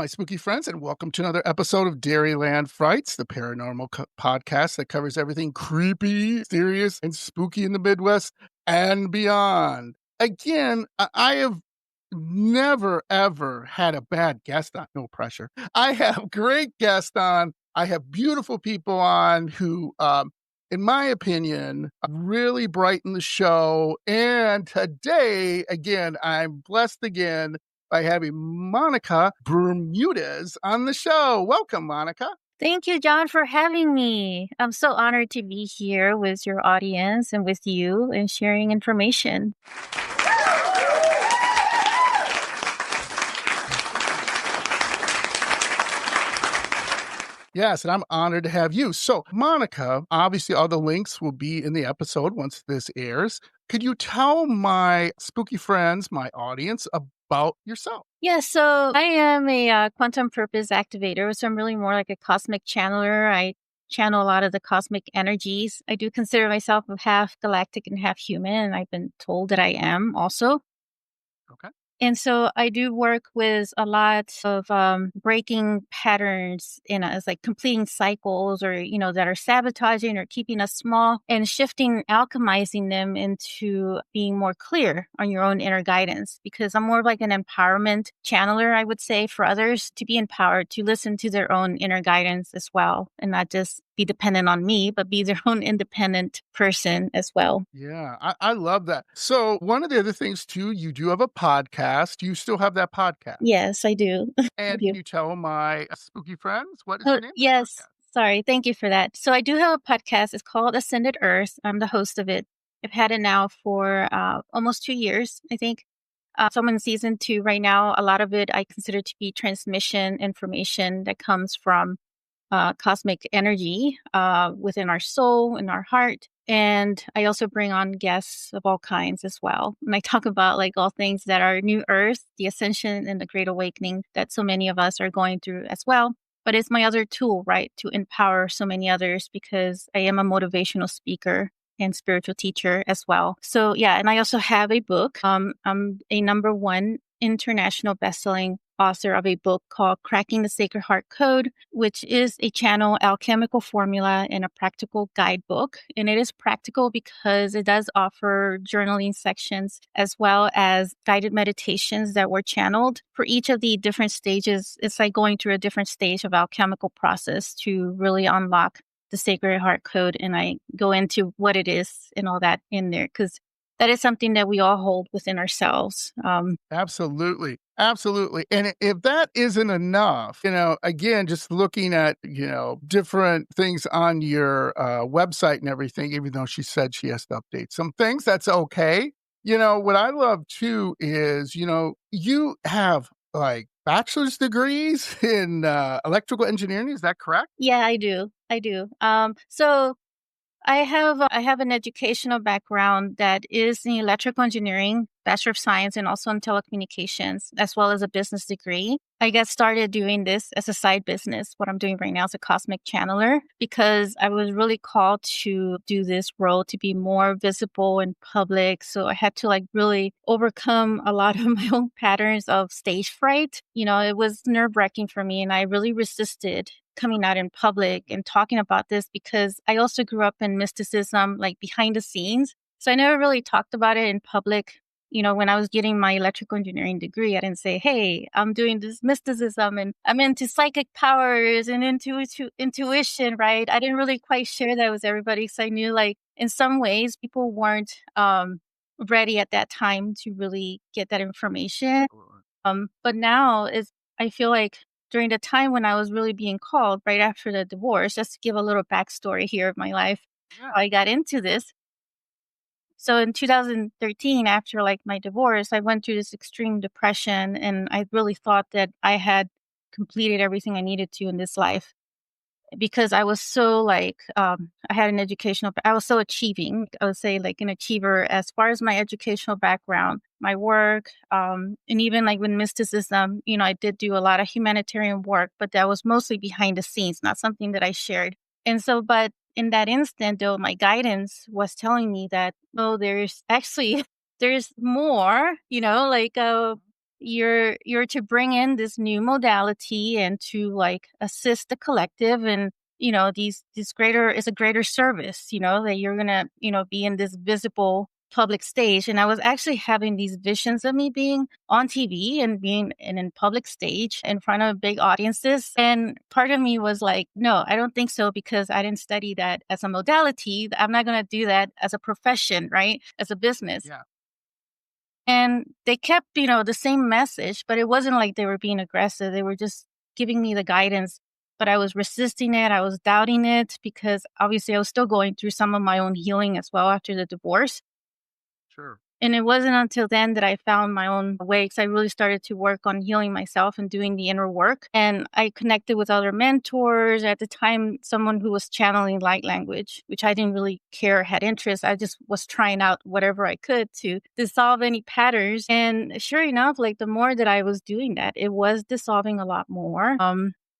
my spooky friends, and welcome to another episode of Dairyland Frights, the paranormal podcast that covers everything creepy, serious, and spooky in the Midwest and beyond. Again, I have never, ever had a bad guest on. No pressure. I have great guests on. I have beautiful people on who, in my opinion, really brighten the show. And today, again, I'm blessed again by having Monica Bermudez on the show. Welcome, Monica. Thank you, John, for having me. I'm so honored to be here with your audience and with you and sharing information. Yes, and I'm honored to have you. So, Monica, obviously all the links will be in the episode once this airs. Could you tell my spooky friends, my audience, about yourself? Yeah, so I am a quantum purpose activator, so I'm really more like a cosmic channeler. I channel a lot of the cosmic energies. I do consider myself half galactic and half human, and I've been told that I am also. Okay. And so I do work with a lot of breaking patterns in us, like completing cycles or, that are sabotaging or keeping us small and shifting, alchemizing them into being more clear on your own inner guidance. Because I'm more of like an empowerment channeler, I would say, for others to be empowered to listen to their own inner guidance as well and not just be dependent on me, but be their own independent person as well. Yeah, I love that. So, one of the other things, too, you do have a podcast. Do you still have that podcast? Yes, I do. And can you tell my spooky friends what is Oh, the name of the yes. podcast? Sorry. Thank you for that. So I do have a podcast. It's called Ascended Earth. I'm the host of it. I've had it now for almost 2 years, I think. So I'm in season 2 right now. A lot of it I consider to be transmission information that comes from cosmic energy within our soul and our heart. And I also bring on guests of all kinds as well. And I talk about like all things that are new earth, the ascension and the great awakening that so many of us are going through as well. But it's my other tool, right, to empower so many others because I am a motivational speaker and spiritual teacher as well. So yeah, and I also have a book. I'm a #1 international bestselling author of a book called Cracking the Sacred Heart Code, which is a channel alchemical formula and a practical guidebook. And it is practical because it does offer journaling sections as well as guided meditations that were channeled for each of the different stages. It's like going through a different stage of alchemical process to really unlock the Sacred Heart Code. And I go into what it is and all that in there because that is something that we all hold within ourselves. Absolutely. Absolutely. And if that isn't enough, again, just looking at, different things on your website and everything, even though she said she has to update some things, that's okay. What I love too is, you have like bachelor's degrees in electrical engineering. Is that correct? Yeah, I do. So I have an educational background that is in electrical engineering, Bachelor of Science, and also in telecommunications, as well as a business degree. I got started doing this as a side business. What I'm doing right now is a cosmic channeler because I was really called to do this role to be more visible in public. So I had to like really overcome a lot of my own patterns of stage fright. It was nerve-wracking for me and I really resisted coming out in public and talking about this because I also grew up in mysticism, like behind the scenes. So I never really talked about it in public. When I was getting my electrical engineering degree, I didn't say, hey, I'm doing this mysticism and I'm into psychic powers and intuition, right? I didn't really quite share that with everybody because I knew like in some ways people weren't ready at that time to really get that information. But now I feel like during the time when I was really being called right after the divorce, just to give a little backstory here of my life, how I got into this. So in 2013, after like my divorce, I went through this extreme depression and I really thought that I had completed everything I needed to in this life because I was so like, I had I was so achieving. I would say like an achiever as far as my educational background, my work, and even like with mysticism, I did do a lot of humanitarian work, but that was mostly behind the scenes, not something that I shared. And so, but in that instant, though, my guidance was telling me that, oh, there's more, like, you're to bring in this new modality and to like assist the collective, and these greater is a greater service, that you're gonna be in this visible public stage. And I was actually having these visions of me being on TV and being in public stage in front of big audiences. And part of me was like, no, I don't think so, because I didn't study that as a modality. I'm not going to do that as a profession, right? As a business. Yeah. And they kept, the same message, but it wasn't like they were being aggressive. They were just giving me the guidance, but I was resisting it. I was doubting it because obviously I was still going through some of my own healing as well after the divorce. Sure. And it wasn't until then that I found my own way, because I really started to work on healing myself and doing the inner work. And I connected with other mentors. At the time, someone who was channeling light language, which I didn't really care, had interest. I just was trying out whatever I could to dissolve any patterns. And sure enough, like the more that I was doing that, it was dissolving a lot more.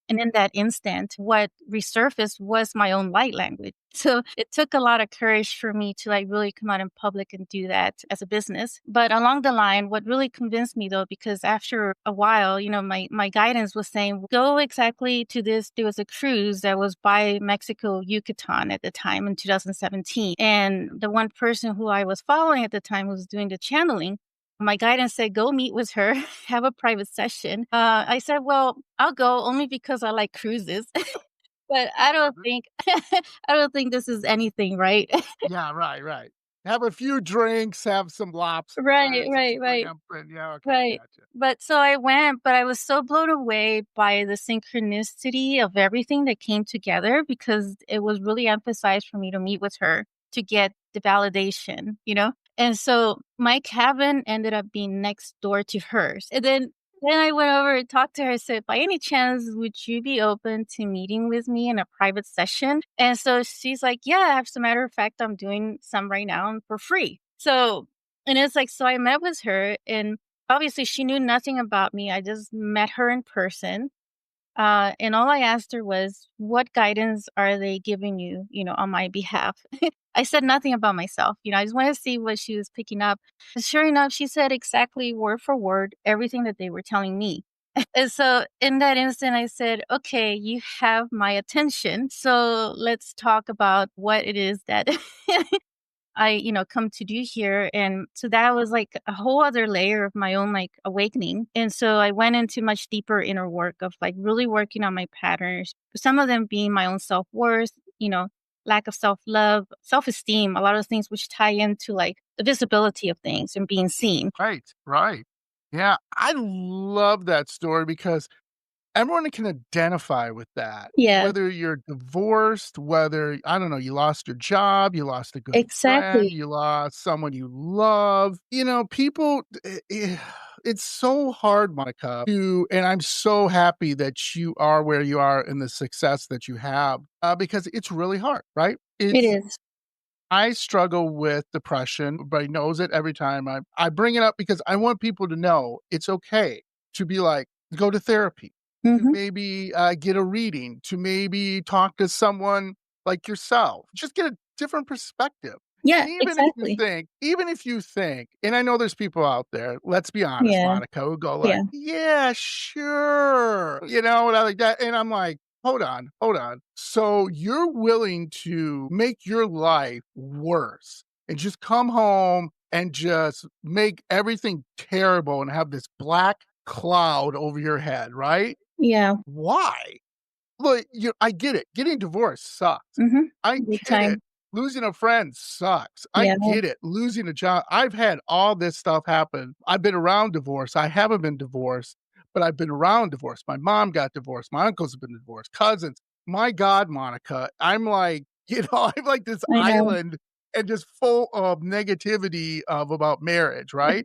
And in that instant, what resurfaced was my own light language. So it took a lot of courage for me to like really come out in public and do that as a business. But along the line, what really convinced me though, because after a while, my guidance was saying, go exactly to this. There was a cruise that was by Mexico, Yucatan at the time in 2017. And the one person who I was following at the time who was doing the channeling, my guidance said, go meet with her, have a private session. I said, well, I'll go only because I like cruises. But I don't Mhm. think I don't think this is anything, right? Yeah, right, right. Have a few drinks, have some Right, lobsters, some right, right, shrimp, and yeah, okay, right. gotcha. But so I went, but I was so blown away by the synchronicity of everything that came together, because it was really emphasized for me to meet with her to get the validation. And so my cabin ended up being next door to hers. And then I went over and talked to her. I said, by any chance, would you be open to meeting with me in a private session? And so she's like, yeah, as a matter of fact, I'm doing some right now and for free. So, and it's like, so I met with her, and obviously she knew nothing about me. I just met her in person. And all I asked her was, what guidance are they giving you, on my behalf? I said nothing about myself. I just wanted to see what she was picking up. And sure enough, she said exactly word for word everything that they were telling me. And so in that instant, I said, okay, you have my attention. So let's talk about what it is that I, come to do here. And so that was like a whole other layer of my own like awakening. And so I went into much deeper inner work of like really working on my patterns, some of them being my own self worth, lack of self love, self esteem, a lot of things which tie into like the visibility of things and being seen. Right, right. Yeah, I love that story because everyone can identify with that. Yeah, Whether you're divorced, whether, I don't know, you lost your job, you lost a good friend, exactly. you lost someone you love. People, it's so hard, Monica, and I'm so happy that you are where you are and the success that you have, because it's really hard, right? It is. I struggle with depression. Everybody knows it every time I bring it up because I want people to know it's okay to be like, go to therapy, to Hmm. maybe get a reading, to maybe talk to someone like yourself. Just get a different perspective. Yeah, exactly. Even if you think, and I know there's people out there, let's be honest, Yeah, Monica, who go yeah, like, yeah, sure. And I like that. And I'm like, hold on, hold on. So you're willing to make your life worse and just come home and just make everything terrible and have this black cloud over your head, right? yeah. Why? Look, I get it. Getting divorced sucks. Hmm. I Big get it. time. Losing a friend sucks. I Yeah, get it. Losing a job. I've had all this stuff happen. I've been around divorce. I haven't been divorced, but I've been around divorce. My mom got divorced. My uncles have been divorced. Cousins. My God, Monica, I'm like, I'm like this I know. island and just full of negativity of about marriage, right?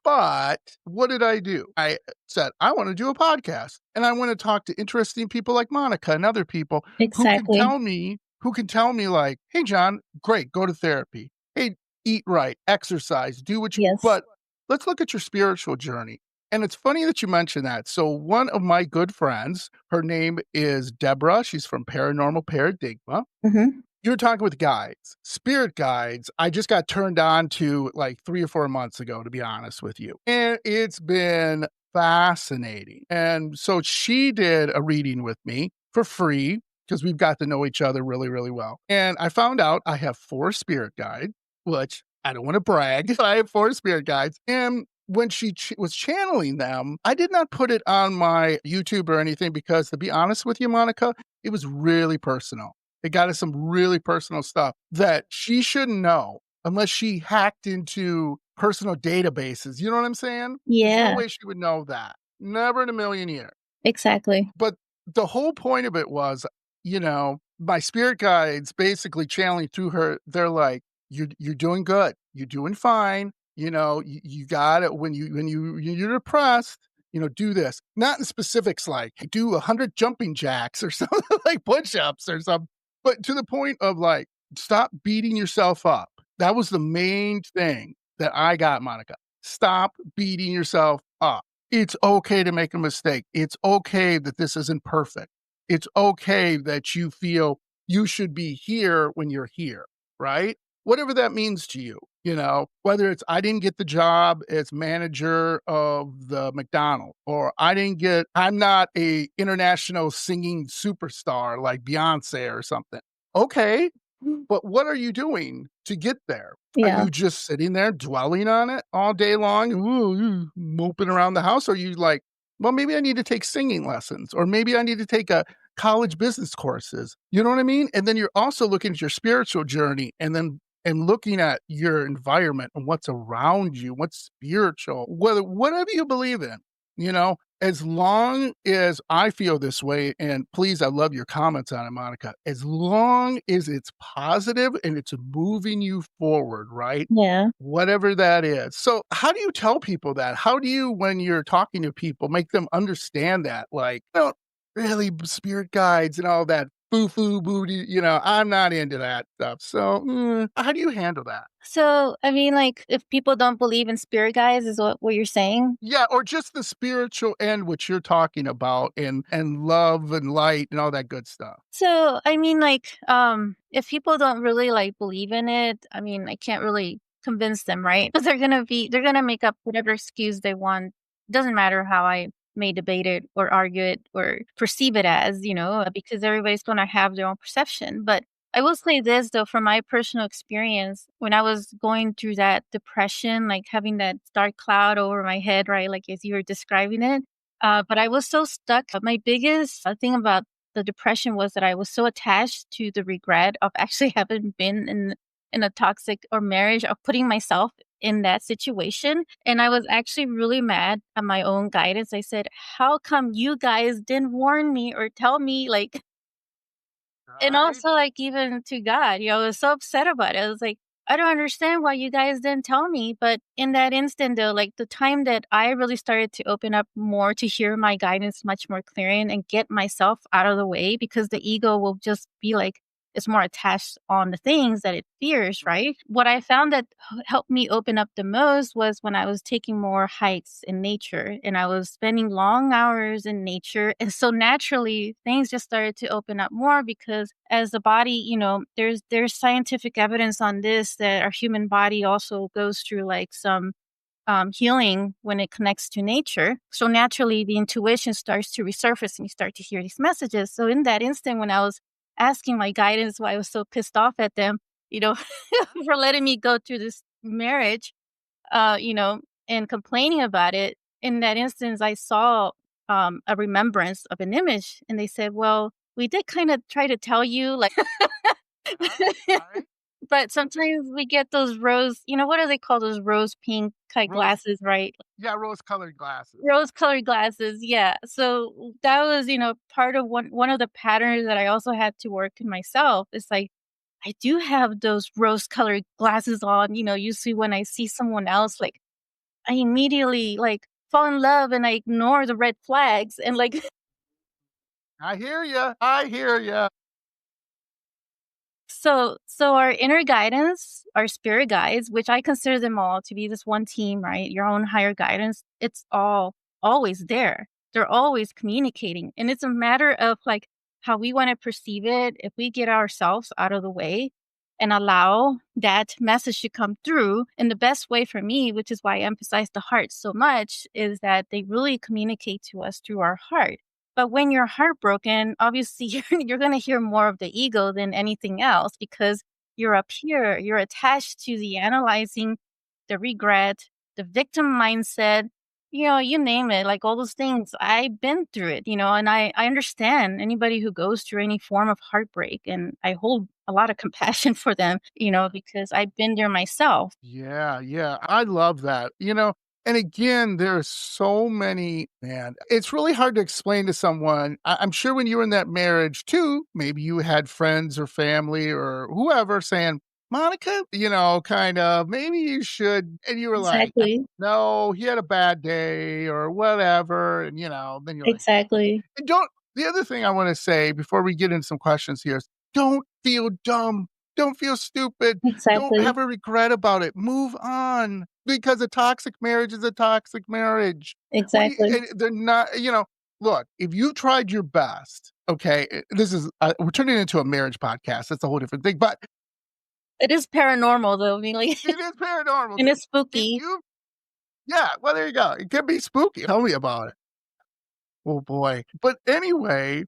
But what did I do? I said, I want to do a podcast and I want to talk to interesting people like Monica and other people Exactly. who can tell me like, hey, John, great, go to therapy. Hey, eat right, exercise, do what you, Yes. but let's look at your spiritual journey. And it's funny that you mentioned that. So one of my good friends, her name is Deborah. She's from Paranormal Paradigma. Mhm. You're talking with guides. Spirit guides, I just got turned on to like 3 or 4 months ago, to be honest with you, and it's been fascinating. And so she did a reading with me for free because we've got to know each other really, really well. And I found out I have 4 spirit guides, which I don't wanna brag, but I have 4 spirit guides, and when she was channeling them, I did not put it on my YouTube or anything because, to be honest with you, Monica, it was really personal. It got us some really personal stuff that she shouldn't know unless she hacked into personal databases, you know what I'm saying? There's no Yeah, way she would know that. Never in a million years. exactly. But the whole point of it was, my spirit guides basically channeling through her, they're like, "You're doing good. You're doing fine. You got it. When you're depressed, do this." Not in specifics like do 100 jumping jacks or something like push-ups or something, but to the point of like, stop beating yourself up. That was the main thing that I got, Monica. Stop beating yourself up. It's okay to make a mistake. It's okay that this isn't perfect. It's okay that you feel you should be here when you're here, right? Whatever that means to you, whether it's I didn't get the job as manager of the McDonald's, or I'm not a international singing superstar like Beyonce or something. Okay, but what are you doing to get there? Are Yeah. you just sitting there dwelling on it all day long, ooh, moping around the house? Or are you like, well, maybe I need to take singing lessons, or maybe I need to take a college business courses. You know what I mean? And then you're also looking at your spiritual journey and looking at your environment and what's around you, what's spiritual, whatever you believe in, as long as I feel this way, and please, I love your comments on it, Monica, as long as it's positive and it's moving you forward, right? Yeah. Whatever that is. So, how do you tell people that? How do you, when you're talking to people, make them understand that? Like, really spirit guides and all that foo foo booty, I'm not into that stuff. So, how do you handle that? So, I mean, like, if people don't believe in spirit guides, is what you're saying? Yeah, or just the spiritual end, which you're talking about, and love and light and all that good stuff. So, I mean, like, if people don't really like believe in it, I mean, I can't really convince them, right? Because they're gonna make up whatever excuse they want. Doesn't matter how I may debate it or argue it or perceive it as, because everybody's gonna have their own perception. But I will say this though, from my personal experience, when I was going through that depression, like having that dark cloud over my head, right? Like as you were describing it. But I was so stuck. My biggest thing about the depression was that I was so attached to the regret of actually having been in a toxic or marriage, of putting myself in that situation. And I was actually really mad at my own guidance. I said, "How come you guys didn't warn me or tell me?" Like, and Right? also, like, even to God, I was so upset about it. I was like, "I don't understand why you guys didn't tell me." But in that instant, though, like, the time that I really started to open up more to hear my guidance much more clearly and get myself out of the way, because the ego will just be like, it's more attached on the things that it fears, right? What I found that helped me open up the most was when I was taking more hikes in nature and I was spending long hours in nature. And so naturally, things just started to open up more because as the body, there's scientific evidence on this, that our human body also goes through like some healing when it connects to nature. So naturally, the intuition starts to resurface and you start to hear these messages. So in that instant, when I was asking my guidance why I was so pissed off at them, you know, for letting me go through this marriage, uh, you know, and complaining about it, in that instance, I saw a remembrance of an image, and they said, "Well, we did kind of try to tell you, like." Right, right. But sometimes we get those what are they called? Those rose pink kind Rose glasses, right? Yeah, rose-colored glasses. Rose-colored glasses, yeah. So that was, part of one of the patterns that I also had to work in myself. It's like, I do have those rose-colored glasses on, usually when I see someone else, like, I immediately, like, fall in love and I ignore the red flags and, like. I hear ya. So our inner guidance, our spirit guides, which I consider them all to be this one team, right? Your own higher guidance, it's all always there. They're always communicating. And it's a matter of like how we want to perceive it, if we get ourselves out of the way and allow that message to come through. And the best way for me, which is why I emphasize the heart so much, is that they really communicate to us through our heart. But when you're heartbroken, obviously you're going to hear more of the ego than anything else because you're up here, you're attached to the analyzing, the regret, the victim mindset, you name it, like all those things. I've been through it, and I understand anybody who goes through any form of heartbreak. And I hold a lot of compassion for them, because I've been there myself. Yeah, yeah, I love that, and again, there's so many man, it's really hard to explain to someone. I'm sure when you were in that marriage too, maybe you had friends or family or whoever saying, "Monica, kind of, maybe you should," and you were like, Exactly. "No, he had a bad day," or whatever, and, then you're like, Exactly. and don't the other thing I wanna say before we get into some questions here is don't feel dumb. Don't feel stupid. Don't Exactly. have a regret about it. Move on because a toxic marriage is a toxic marriage. What do you Exactly. and they're not look, if you tried your best, okay, this is we're turning into a marriage podcast. That's a whole different thing, but It is paranormal though, I mean, like, it is paranormal. and it's If spooky. you yeah, well, there you go. It can be spooky. Tell me about it. Oh boy. But anyway,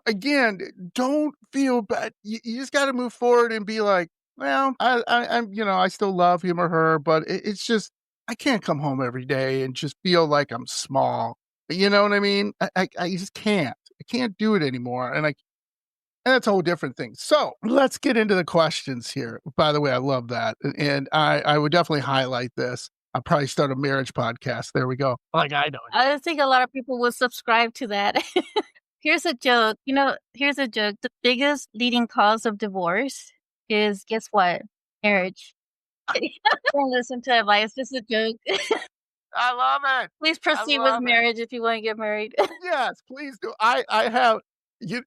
again, don't feel bad. You just got to move forward and be like, well, I still love him or her, but it's just, I can't come home every day and just feel like I'm small. You know what I mean? I just can't. I can't do it anymore. And that's a whole different thing. So let's get into the questions here. By the way, I love that. And I would definitely highlight this. I'll probably start a marriage podcast. There we go. Like I know. I think a lot of people will subscribe to that. Here's a joke, here's a joke. The biggest leading cause of divorce is, guess what? Marriage. Don't listen to advice, just a joke. I love it. Please I proceed with love it. marriage if you wanna get married. Yes, please do. I have you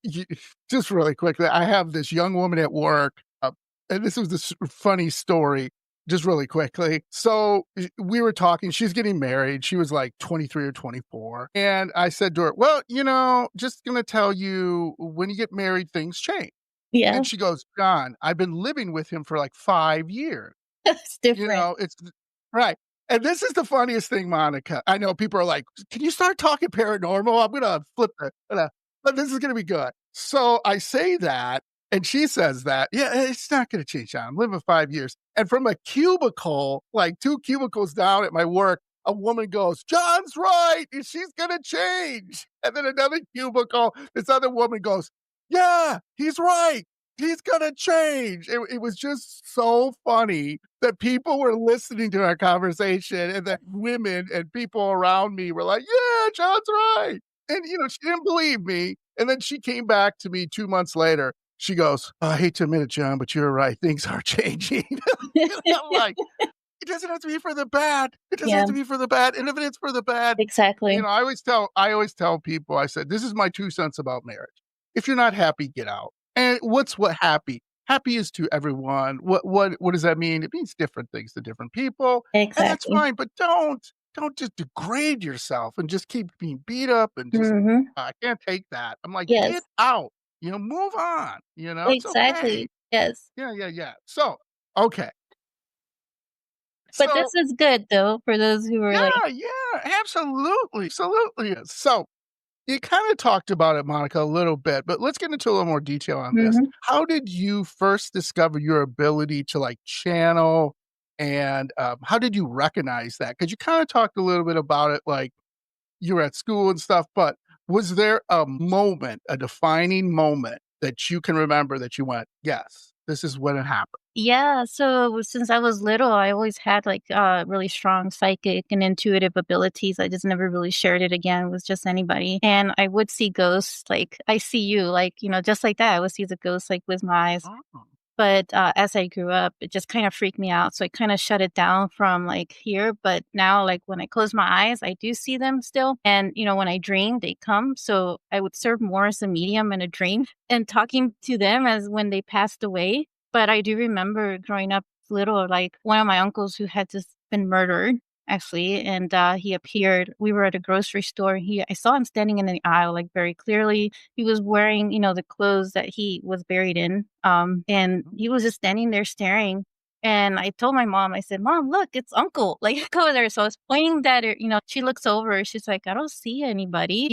just really quickly, I have this young woman at work, and this was this funny story, just really quickly. So, we were talking, she's getting married, she was, like, 23 or 24, and I said to her, "Well, just gonna tell you, when you get married, things change." Yeah, And she goes, "John, I've been living with him for, like, 5 years." it's different. It's right. And this is the funniest thing, Monica. I know people are like, "Can you start talking paranormal? I'm gonna flip the but this is gonna be good." So I say that, and she says that, "Yeah, it's not gonna change, John. I'm living 5 years." And from a cubicle, like 2 cubicles down at my work, a woman goes, "John's right, and she's gonna change." And then another cubicle, this other woman goes, "Yeah, he's right. He's gonna change." It was just so funny that people were listening to our conversation and that women and people around me were like, "Yeah, John's right." And, she didn't believe me. And then she came back to me 2 months later. She goes, "I hate to admit it, John, but you're right. Things are changing." And I'm like, it doesn't have to be for the bad. It doesn't Yeah, have to be for the bad. And if it's for the bad, exactly. I always tell people, I said, "This is my 2 cents about marriage. If you're not happy, get out." And what happy? Happy is to everyone. What does that mean? It means different things to different people, and that's Exactly. fine, but don't just degrade yourself and just keep being beat up and just Mhm. I can't take that. I'm like, Yes, "Get out. Move on. It's okay." exactly. Yes. Yeah, yeah, yeah. So, okay. But this So is good though for those who are like. yeah, yeah, absolutely, absolutely. So you kind of talked about it, Monica, a little bit, but let's get into a little more detail on this. Mhm. How did you first discover your ability to like channel, and how did you recognize that? Because you kind of talked a little bit about it, like you were at school and stuff, but was there a moment, a defining moment that you can remember that you went, yes, this is when it happened? Yeah, so since I was little, I always had like really strong psychic and intuitive abilities. I just never really shared it again with just anybody. And I would see ghosts, like I see you, like, just like that. I would see the ghosts like with my eyes. Oh. But as I grew up, it just kind of freaked me out. So I kind of shut it down from like here. But now, like when I close my eyes, I do see them still. And, when I dream, they come. So I would serve more as a medium in a dream and talking to them as when they passed away. But I do remember growing up little, like one of my uncles who had just been murdered. actually, and he appeared. We were at a grocery store. I saw him standing in the aisle, like very clearly. He was wearing, the clothes that he was buried in, and he was just standing there staring. And I told my mom, I said, "Mom, look, it's Uncle. Like, go over there." So I was pointing at her. She looks over. She's like, "I don't see anybody.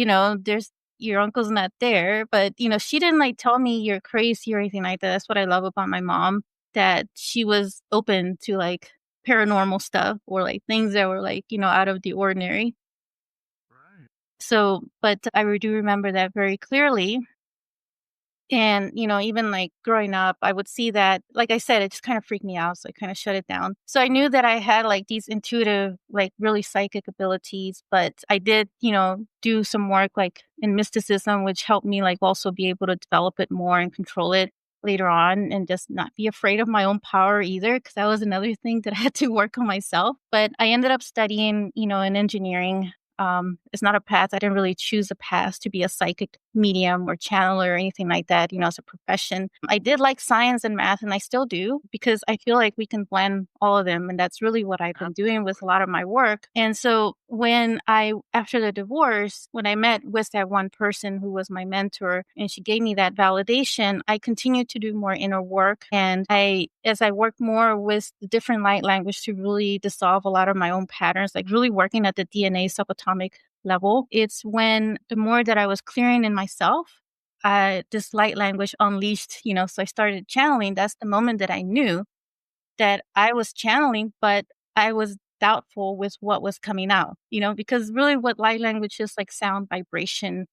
There's your uncle's not there." But she didn't like tell me you're crazy or anything like that. That's what I love about my mom, that she was open to like paranormal stuff or like things that were like, out of the ordinary. Right. So, but I do remember that very clearly. And, even like growing up, I would see that, like I said, it just kind of freaked me out. So I kind of shut it down. So I knew that I had like these intuitive, like really psychic abilities, but I did, do some work like in mysticism, which helped me like also be able to develop it more and control it later on and just not be afraid of my own power either. Cause that was another thing that I had to work on myself. But I ended up studying, in engineering. It's not a path. I didn't really choose a path to be a psychic medium or channeler or anything like that, as a profession. I did like science and math, and I still do because I feel like we can blend all of them. And that's really what I've been doing with a lot of my work. And so after the divorce, when I met with that one person who was my mentor and she gave me that validation, I continued to do more inner work. And as I worked more with the different light language to really dissolve a lot of my own patterns, like really working at the DNA subatomic level, it's when the more that I was clearing in myself, this light language unleashed, so I started channeling. That's the moment that I knew that I was channeling, but I was doubtful with what was coming out, because really what light language is like sound vibration,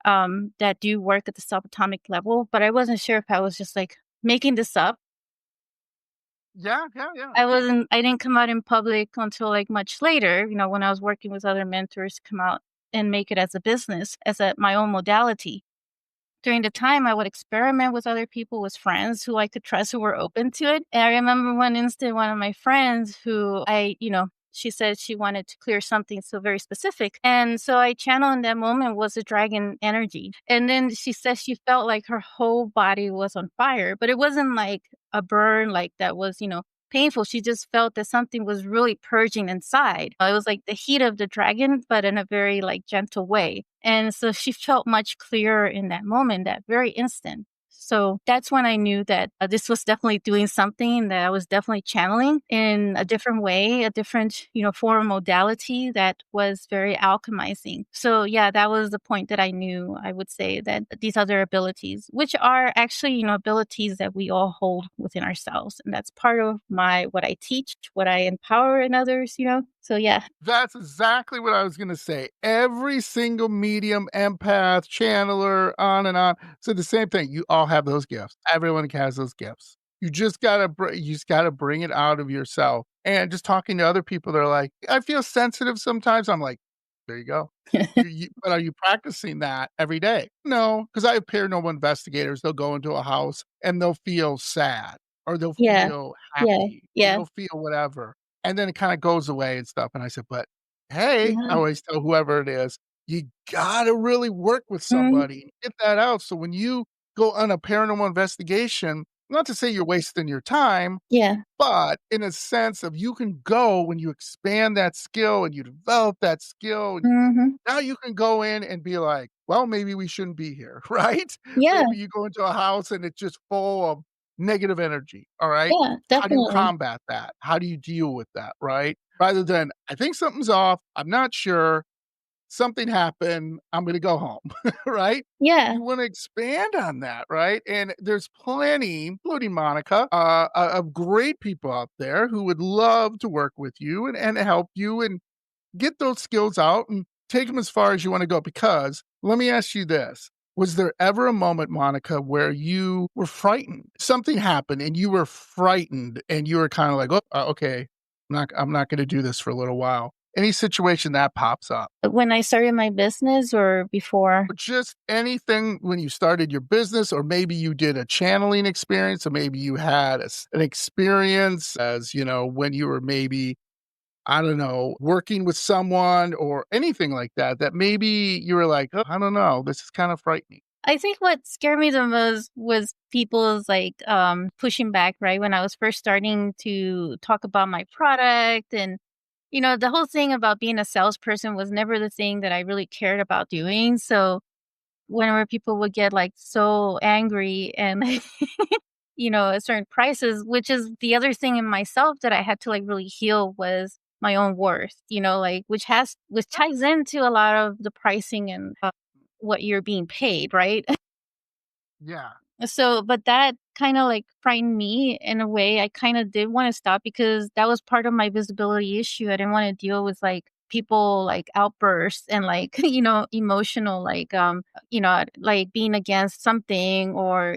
that do work at the subatomic level. But I wasn't sure if I was just like making this up. Yeah, yeah, yeah. I didn't come out in public until like much later, when I was working with other mentors to come out and make it as a business, my own modality. During the time, I would experiment with other people, with friends who I could trust, who were open to it. And I remember one instant, one of my friends who she said she wanted to clear something so very specific. And so I channeled in that moment was a dragon energy. And then she said she felt like her whole body was on fire, but it wasn't like a burn like that was, painful. She just felt that something was really purging inside. It was like the heat of the dragon, but in a very like gentle way. And so she felt much clearer in that moment, that very instant. So that's when I knew that this was definitely doing something, that I was definitely channeling in a different way, a different, form modality that was very alchemizing. So yeah, that was the point that I knew, I would say, that these other abilities, which are actually, abilities that we all hold within ourselves. And that's part of what I teach, what I empower in others, So yeah. That's exactly what I was gonna say. Every single medium, empath, channeler, on and on. So the same thing. You all have those gifts. Everyone has those gifts. You just gotta bring it out of yourself. And just talking to other people, they're like, "I feel sensitive sometimes." I'm like, "There you go." But are you practicing that every day? No, because I have paranormal investigators. They'll go into a house and they'll feel sad, or they'll Yeah. feel Yeah. happy, or Yeah. they'll feel whatever. And then it kinda goes away and stuff, and I said, "But, hey," I Yeah. always tell whoever it is, "You gotta really work with Mhm. somebody and get that out, so when you go on a paranormal investigation," not to say you're wasting your time, Yeah. but in a sense of you can go when you expand that skill and you develop that skill, and Mhm. now you can go in and be like, "Well, maybe we shouldn't be here," right? Yeah. Maybe you go into a house and it's just full of negative energy, all right? Yeah. How do you Definitely. combat that? How do you deal with that, right? Rather than, "I think something's off, I'm not sure, something happened, I'm gonna go home," right? Yeah. You wanna expand on that, right? And there's plenty, including Monica, of great people out there who would love to work with you and help you and get those skills out and take them as far as you wanna go, because let me ask you this, was there ever a moment, Monica, where you were frightened? Something happened and you were frightened and you were kinda like, "Oh, okay, I'm not gonna do this for a little while." Any situation that pops up. When I started my business or before? Or just anything when you started your business, or maybe you did a channeling experience, or maybe you had an experience as, when you were maybe, I don't know, working with someone or anything like that, that maybe you were like, "Oh, I don't know, this is kind of frightening." I think what scared me the most was people's like pushing back, right? When I was first starting to talk about my product and the whole thing about being a salesperson was never the thing that I really cared about doing. So whenever people would get like so angry and at certain prices, which is the other thing in myself that I had to like really heal was my own worth, like which ties into a lot of the pricing and what you're being paid, right? Yeah. So, but that kinda, like, frightened me in a way. I kinda did wanna stop because that was part of my visibility issue. I didn't wanna deal with, like, people, like, outbursts and, like, emotional, like, being against something or,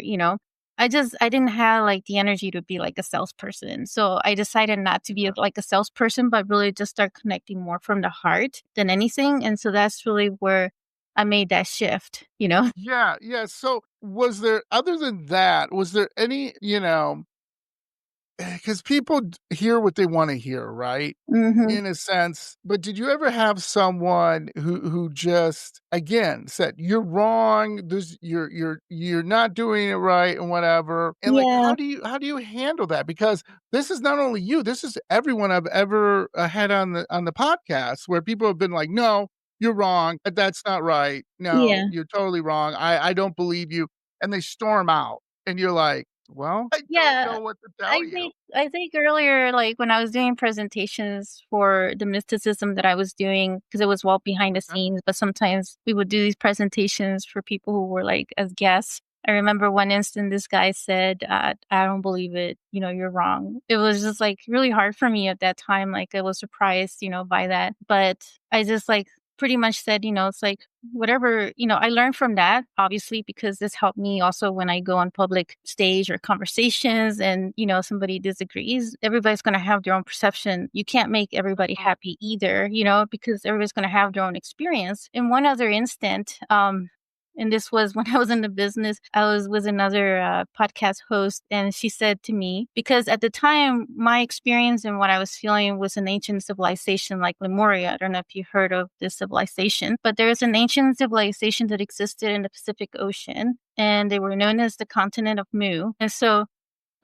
I didn't have, like, the energy to be, like, a salesperson. So, I decided not to be, like, a salesperson, but really just start connecting more from the heart than anything, and so that's really where I made that shift, you know? Yeah, yeah. So, was there other than that, was there any, because people hear what they want to hear, right? Mhm. In a sense, but did you ever have someone who just again said you're wrong? This you're not doing it right and whatever. And like, Yeah. how do you handle that? Because this is not only you, this is everyone I've ever had on the podcast where people have been like, no, you're wrong. That's not right. No, Yeah. you're totally wrong. I don't believe you. And they storm out, and you're like, well, I don't Yeah. know what to tell I you. think I think earlier, like, when I was doing presentations for the mysticism that I was doing, because it was well behind the scenes, but sometimes we would do these presentations for people who were, like, as guests. I remember one instant this guy said, "I don't believe it, you're wrong." It was just, like, really hard for me at that time, like, I was surprised, by that, but I just, like, pretty much said, it's like, whatever, I learned from that, obviously, because this helped me also when I go on public stage or conversations and, somebody disagrees. Everybody's going to have their own perception. You can't make everybody happy either, because everybody's going to have their own experience. In one other instant, and this was when I was in the business. I was with another podcast host, and she said to me, because at the time, my experience and what I was feeling was an ancient civilization like Lemuria. I don't know if you heard of this civilization, but there is an ancient civilization that existed in the Pacific Ocean, and they were known as the continent of Mu. And so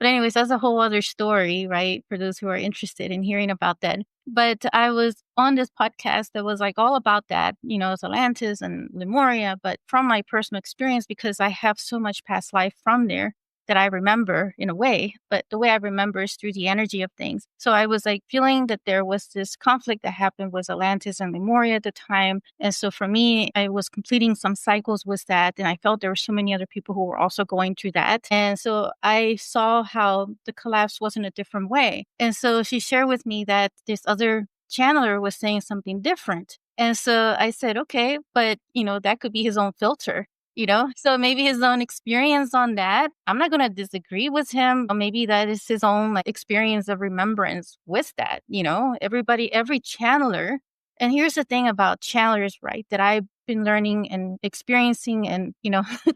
but anyways, that's a whole other story, right? For those who are interested in hearing about that. But I was on this podcast that was like all about that, it's Atlantis and Lemuria, but from my personal experience, because I have so much past life from there that I remember in a way, but the way I remember is through the energy of things. So I was like feeling that there was this conflict that happened with Atlantis and Lemuria at the time. And so for me, I was completing some cycles with that. And I felt there were so many other people who were also going through that. And so I saw how the collapse was in a different way. And so she shared with me that this other channeler was saying something different. And so I said, okay, but that could be his own filter. So maybe his own experience on that. I'm not going to disagree with him. Or maybe that is his own like experience of remembrance with that. Every channeler. And here's the thing about channelers, right? That I've been learning and experiencing and,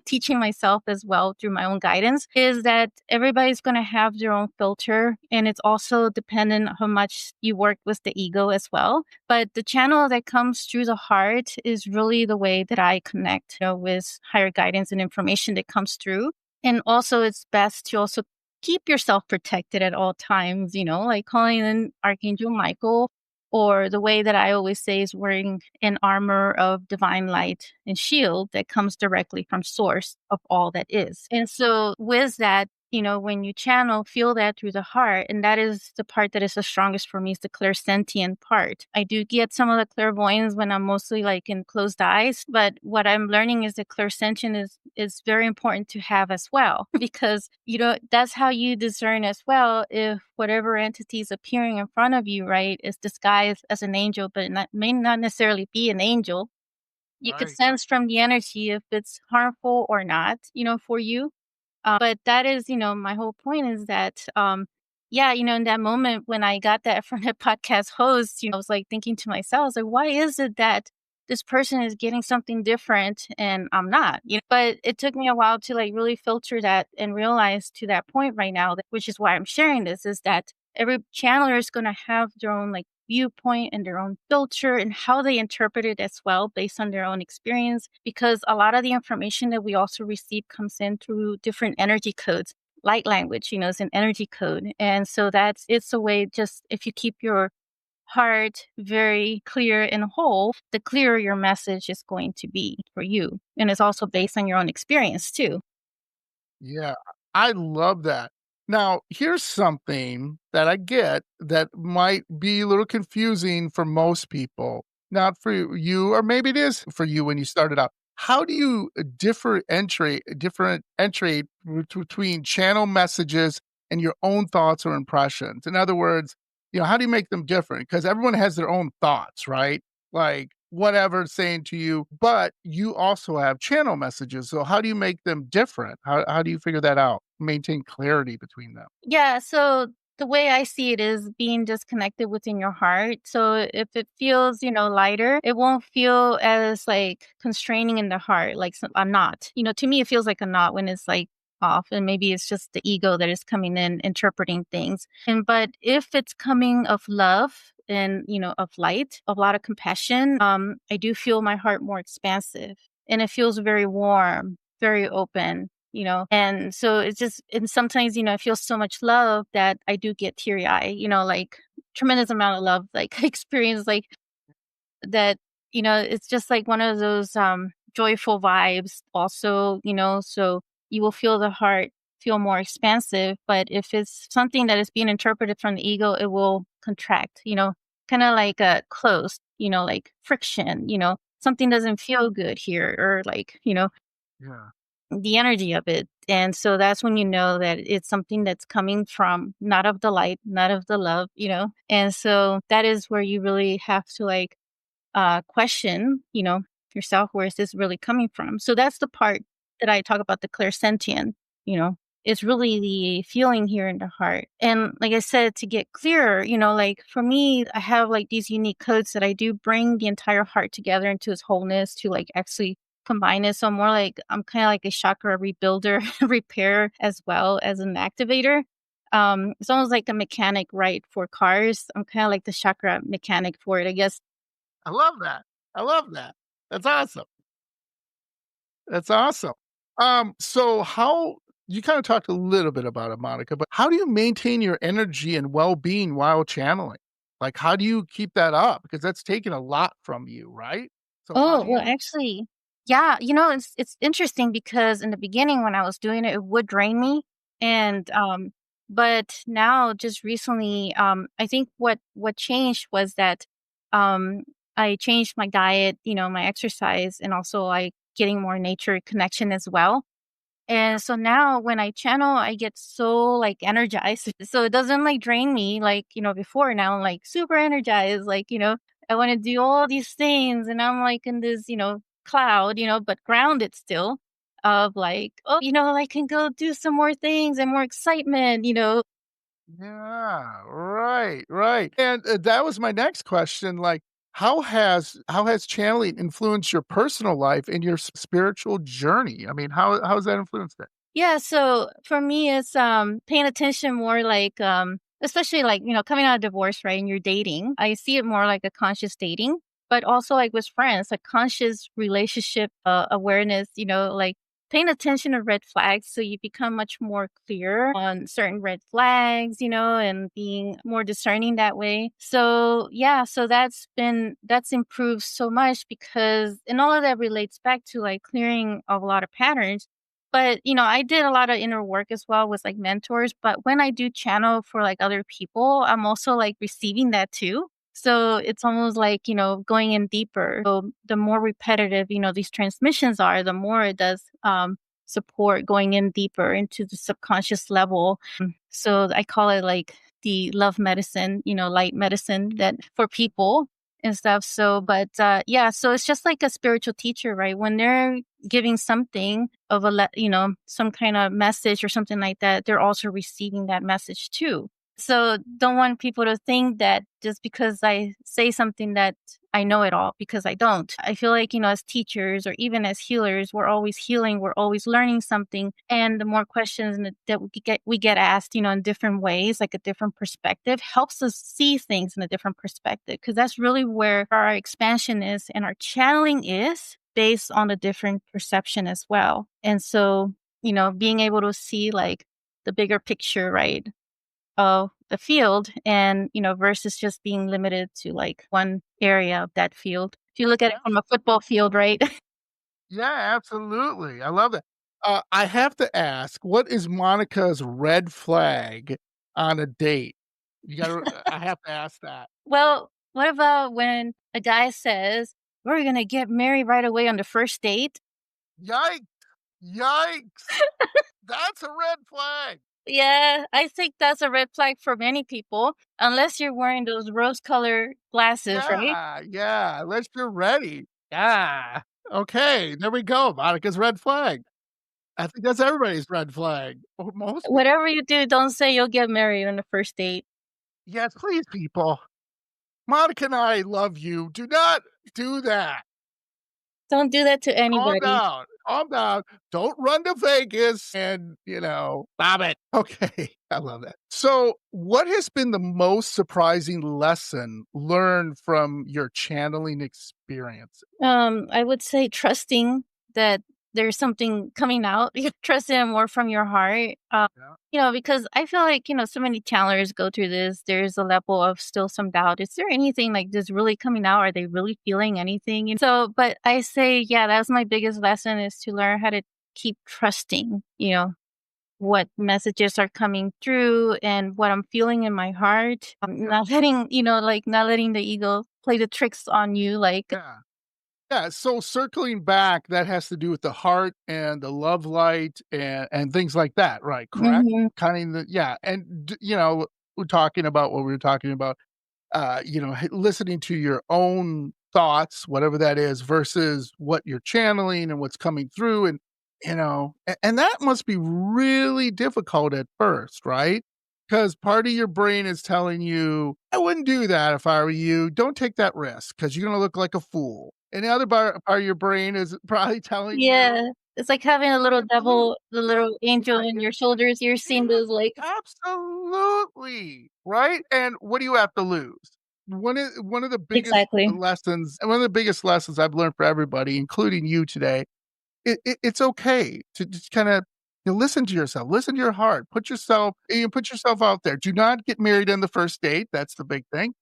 teaching myself as well through my own guidance is that everybody's going to have their own filter. And it's also dependent on how much you work with the ego as well. But the channel that comes through the heart is really the way that I connect, with higher guidance and information that comes through. And also, it's best to also keep yourself protected at all times, like calling in Archangel Michael, or the way that I always say is wearing an armor of divine light and shield that comes directly from source of all that is. And so with that, when you channel, feel that through the heart. And that is the part that is the strongest for me is the clairsentient part. I do get some of the clairvoyance when I'm mostly like in closed eyes. But what I'm learning is that clairsentient is very important to have as well, because, that's how you discern as well if whatever entity is appearing in front of you, right, is disguised as an angel, but may not necessarily be an angel. You could Right. sense from the energy if it's harmful or not, for you. But that is, my whole point is that, yeah, in that moment when I got that from the podcast host, I was like thinking to myself, I was like, why is it that this person is getting something different and I'm not? But it took me a while to like really filter that and realize to that point right now, which is why I'm sharing this, is that every channeler is going to have their own like viewpoint and their own filter and how they interpret it as well based on their own experience, because a lot of the information that we also receive comes in through different energy codes. Light language, is an energy code. And so it's a way, just if you keep your heart very clear and whole, the clearer your message is going to be for you. And it's also based on your own experience too. Yeah, I love that. Now, here's something that I get that might be a little confusing for most people, not for you, or maybe it is for you when you started out. How do you differentiate between channel messages and your own thoughts or impressions? In other words, how do you make them different? Because everyone has their own thoughts, right? Like whatever it's saying to you, but you also have channel messages. So how do you make them different? How do you figure that out? Maintain clarity between them. Yeah, so the way I see it is being disconnected within your heart. So if it feels, lighter, it won't feel as like constraining in the heart, like a knot. To me, it feels like a knot when it's like off, and maybe it's just the ego that is coming in interpreting things. But if it's coming of love and of light, of a lot of compassion, I do feel my heart more expansive, and it feels very warm, very open. And so it's just, and sometimes, I feel so much love that I do get teary eye, like tremendous amount of love, like I experience like that, it's just like one of those joyful vibes also, so you will feel the heart feel more expansive. But if it's something that is being interpreted from the ego, it will contract, kind of like a closed, like friction, something doesn't feel good here, or like, Yeah. the energy of it. And so that's when you know that it's something that's coming from not of the light, not of the love, And so that is where you really have to like question, yourself, where is this really coming from? So that's the part that I talk about, the clairsentient, you know. It's really the feeling here in the heart. And like I said, to get clearer, like for me, I have like these unique codes that I do bring the entire heart together into its wholeness to like actually combine it. So I'm more like, I'm kind of like a chakra rebuilder, repair, as well as an activator. It's almost like a mechanic, right, for cars. I'm kind of like the chakra mechanic for it, I guess. I love that. I love that. That's awesome. That's awesome. So how you kind of talked a little bit about it, Monica, but how do you maintain your energy and well-being while channeling? Like, how do you keep that up? Because that's taking a lot from you, right? So how Oh, do well, you actually, yeah, it's interesting because in the beginning when I was doing it, it would drain me. And but now just recently, I think what changed was that um I changed my diet, my exercise, and also like getting more nature connection as well. And so now when I channel, I get so like energized. So it doesn't like drain me like, before. Now I'm like super energized. Like, I want to do all these things. And I'm like in this, cloud, but grounded still, of like, oh, I can go do some more things and more excitement. Yeah, right, right. And that was my next question. Like, how has channeling influenced your personal life and your spiritual journey? I mean, how has that influenced it? Yeah, so for me, it's paying attention more, like especially like coming out of divorce, right? And you're dating. I see it more like a conscious dating, but also like with friends, a conscious relationship awareness. Like paying attention to red flags, so you become much more clear on certain red flags, and being more discerning that way. So yeah, so that's improved so much, because and all of that relates back to like clearing of a lot of patterns. But, I did a lot of inner work as well with like mentors. But when I do channel for like other people, I'm also like receiving that too. So it's almost like, going in deeper. So the more repetitive, these transmissions are, the more it does support going in deeper into the subconscious level. So I call it like the love medicine, light medicine that for people and stuff. So, but yeah, so it's just like a spiritual teacher, right? When they're giving something of some kind of message or something like that, they're also receiving that message too. So don't want people to think that just because I say something that I know it all, because I don't. I feel like, as teachers or even as healers, we're always healing, we're always learning something. And the more questions that we get asked, in different ways, like a different perspective, helps us see things in a different perspective. Because that's really where our expansion is and our channeling is, based on a different perception as well. And so, being able to see like the bigger picture, right, of the field and, versus just being limited to like one area of that field. If you look at it from a football field, right? Yeah, absolutely. I love that. I have to ask, what is Monica's red flag on a date? You gotta I have to ask that. Well, what about when a guy says, "We're gonna get married right away on the first date?" Yikes, yikes. That's a red flag. Yeah, I think that's a red flag for many people, unless you're wearing those rose-colored glasses, right? Yeah, yeah, unless you're ready. Yeah. Okay, there we go, Monica's red flag. I think that's everybody's red flag, or most people. Whatever you do, don't say you'll get married on the first date. Yes, please, people. Monica and I love you. Do not do that. Don't do that to Calm anybody. down, calm down. Don't run to Vegas and, stop it. Okay, I love that. So, what has been the most surprising lesson learned from your channeling experience? I would say trusting that there's something coming out. You trust it more from your heart. Yeah, Because I feel like, so many channelers go through this. There's a level of still some doubt. Is there anything like this really coming out? Are they really feeling anything? And so, but I say, yeah, that's my biggest lesson is to learn how to keep trusting, what messages are coming through and what I'm feeling in my heart. yeah, Not letting, not letting the ego play the tricks on you. Like, yeah. Yeah, so circling back, that has to do with the heart and the love light and things like that, right, correct? mhm, Kinda yeah, and we're talking about what we were talking about, listening to your own thoughts, whatever that is, versus what you're channeling and what's coming through, and and that must be really difficult at first, right? Because part of your brain is telling you, I wouldn't do that if I were you. Don't take that risk because you're going to look like a fool. And the other part of your brain is probably telling you, yeah, it's like having a little absolutely, devil, the little angel right, in your shoulders. You're seeing those like absolutely, right? And what do you have to lose? One of the biggest exactly. lessons, and one of the biggest lessons I've learned for everybody, including you today, it's okay to just kinda listen to yourself, listen to your heart, put yourself out there. Do not get married on the first date, that's the big thing.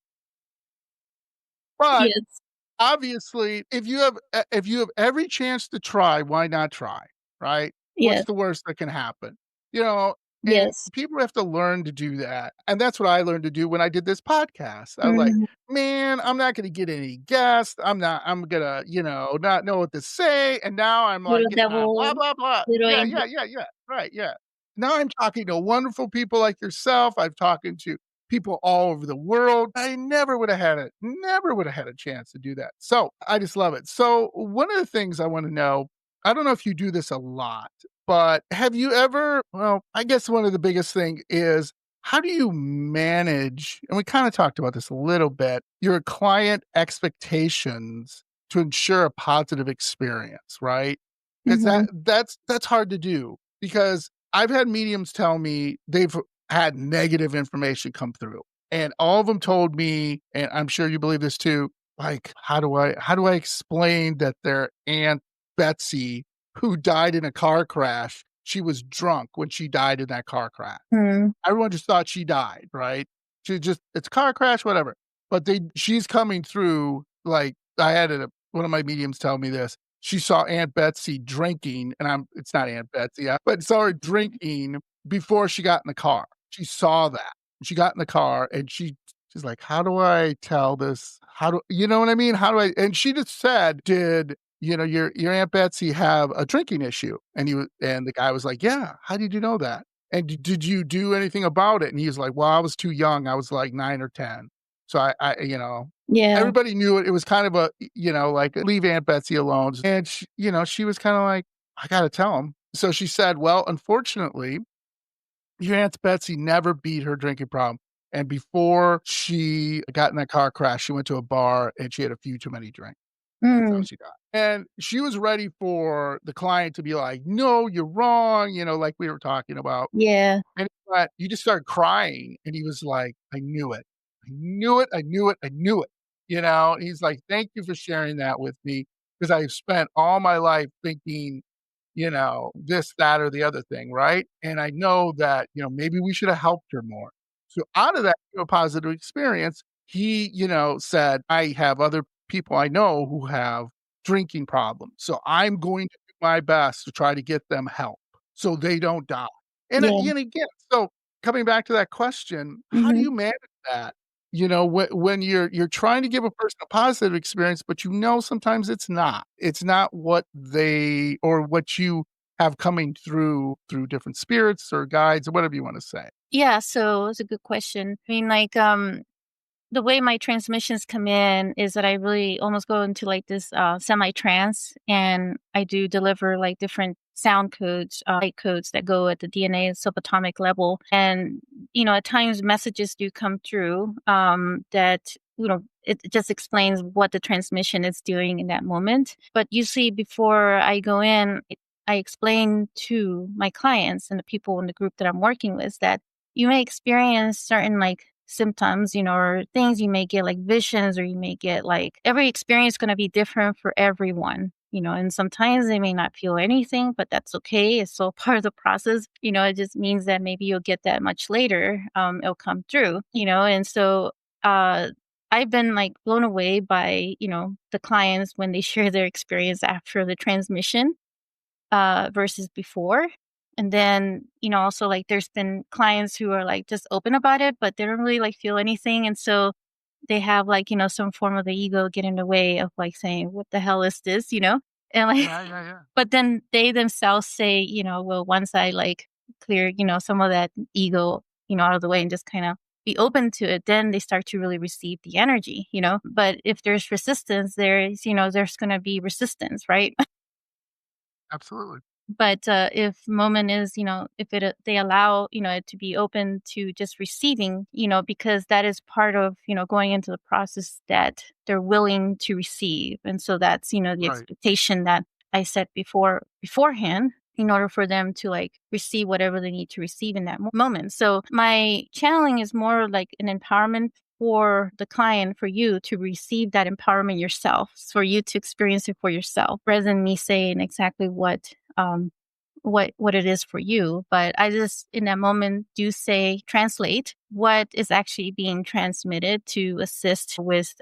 But Yes, obviously, if you have every chance to try, why not try, right? What's yes, the worst that can happen? You know, and yes. people have to learn to do that, and that's what I learned to do when I did this podcast. I was like, Mhm. "Man, I'm not gonna get any guests. I'm gonna, not know what to say," and now I'm, like, Little getting on devil, blah, blah, blah. little Yeah, angel. yeah, yeah, yeah. Right, yeah. Now I'm talking to wonderful people like yourself. I'm talking to people all over the world. I never would have had a chance to do that. So I just love it. So one of the things I want to know, I don't know if you do this a lot, but have you ever, well, I guess one of the biggest thing is how do you manage, and we kind of talked about this a little bit, your client expectations to ensure a positive experience, right? Because Mhm. that's hard to do because I've had mediums tell me they've had negative information come through. And all of them told me, and I'm sure you believe this too, like, how do I explain that their Aunt Betsy, who died in a car crash, she was drunk when she died in that car crash. Mm. Everyone just thought she died, right? She just it's a car crash, whatever. But she's coming through like I had one of my mediums tell me this. She saw Aunt Betsy drinking, and it's not Aunt Betsy, but saw her drinking before she got in the car. She saw that. She got in the car and she's like, "How do I tell this? How do you know what I mean? How do I?" And she just said, "Did your Aunt Betsy have a drinking issue?" And the guy was like, "Yeah. How did you know that?" And did you do anything about it? And he was like, "Well, I was too young. I was like 9 or 10." So Yeah. everybody knew it. It was kind of like leave Aunt Betsy alone. And she was kind of like, I got to tell him. So she said, well, unfortunately, your Aunt Betsy never beat her drinking problem. And before she got in that car crash, she went to a bar and she had a few too many drinks. That's how Mm. she died. And she was ready for the client to be like, no, you're wrong, like we were talking about. Yeah. And he just started crying, and he was like, "I knew it. I knew it. I knew it. I knew it." And he's like, "Thank you for sharing that with me because I've spent all my life thinking, this, that, or the other thing, right? And I know that, maybe we should have helped her more." So out of that, positive experience, he, said, I have other people I know who have drinking problems. So I'm going to do my best to try to get them help so they don't die. Yeah. And again, so coming back to that question, how do Mhm. you manage that? When you're trying to give a person a positive experience, but sometimes it's not. It's not what they or what you have coming through different spirits or guides or whatever you wanna say. Yeah, so it's a good question. I mean, like, the way my transmissions come in is that I really almost go into like this semi-trance, and I do deliver like different sound codes, light codes that go at the DNA and subatomic level. And, at times messages do come through that, it just explains what the transmission is doing in that moment. But usually before I go in, I explain to my clients and the people in the group that I'm working with that you may experience certain like symptoms, or things you may get like visions, or you may get like every experience going to be different for everyone, and sometimes they may not feel anything, but that's okay. It's still part of the process. It just means that maybe you'll get that much later. It'll come through, and so, uh, I've been like blown away by, the clients when they share their experience after the transmission versus before. And then, also like there's been clients who are like just open about it, but they don't really like feel anything. And so they have like, some form of the ego get in the way of like saying, what the hell is this? And like, Yeah, yeah, yeah. but then they themselves say, well, once I like clear, some of that ego, out of the way and just kind of be open to it, then they start to really receive the energy. But if there's resistance, there's going to be resistance, right? Absolutely. But, if moment is, if they allow, it to be open to just receiving, because that is part of, going into the process that they're willing to receive. And so that's, the Right. expectation that I set beforehand in order for them to like receive whatever they need to receive in that moment. So my channeling is more like an empowerment for the client, for you to receive that empowerment yourself, for you to experience it for yourself, rather than me saying exactly um, what it is for you. But I just in that moment do say translate what is actually being transmitted to assist with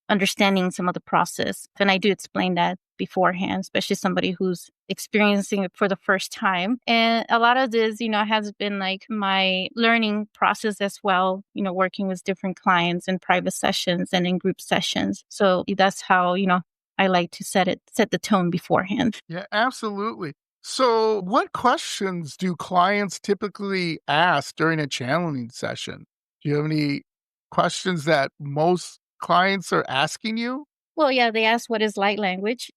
understanding some of the process. And I do explain that beforehand, especially somebody who's experiencing it for the first time. And a lot of this, has been like my learning process as well, working with different clients in private sessions and in group sessions. So that's how, I like to set the tone beforehand. Yeah, absolutely. So, what questions do clients typically ask during a channeling session? Do you have any questions that most clients are asking you? Well, yeah, they ask what is light language.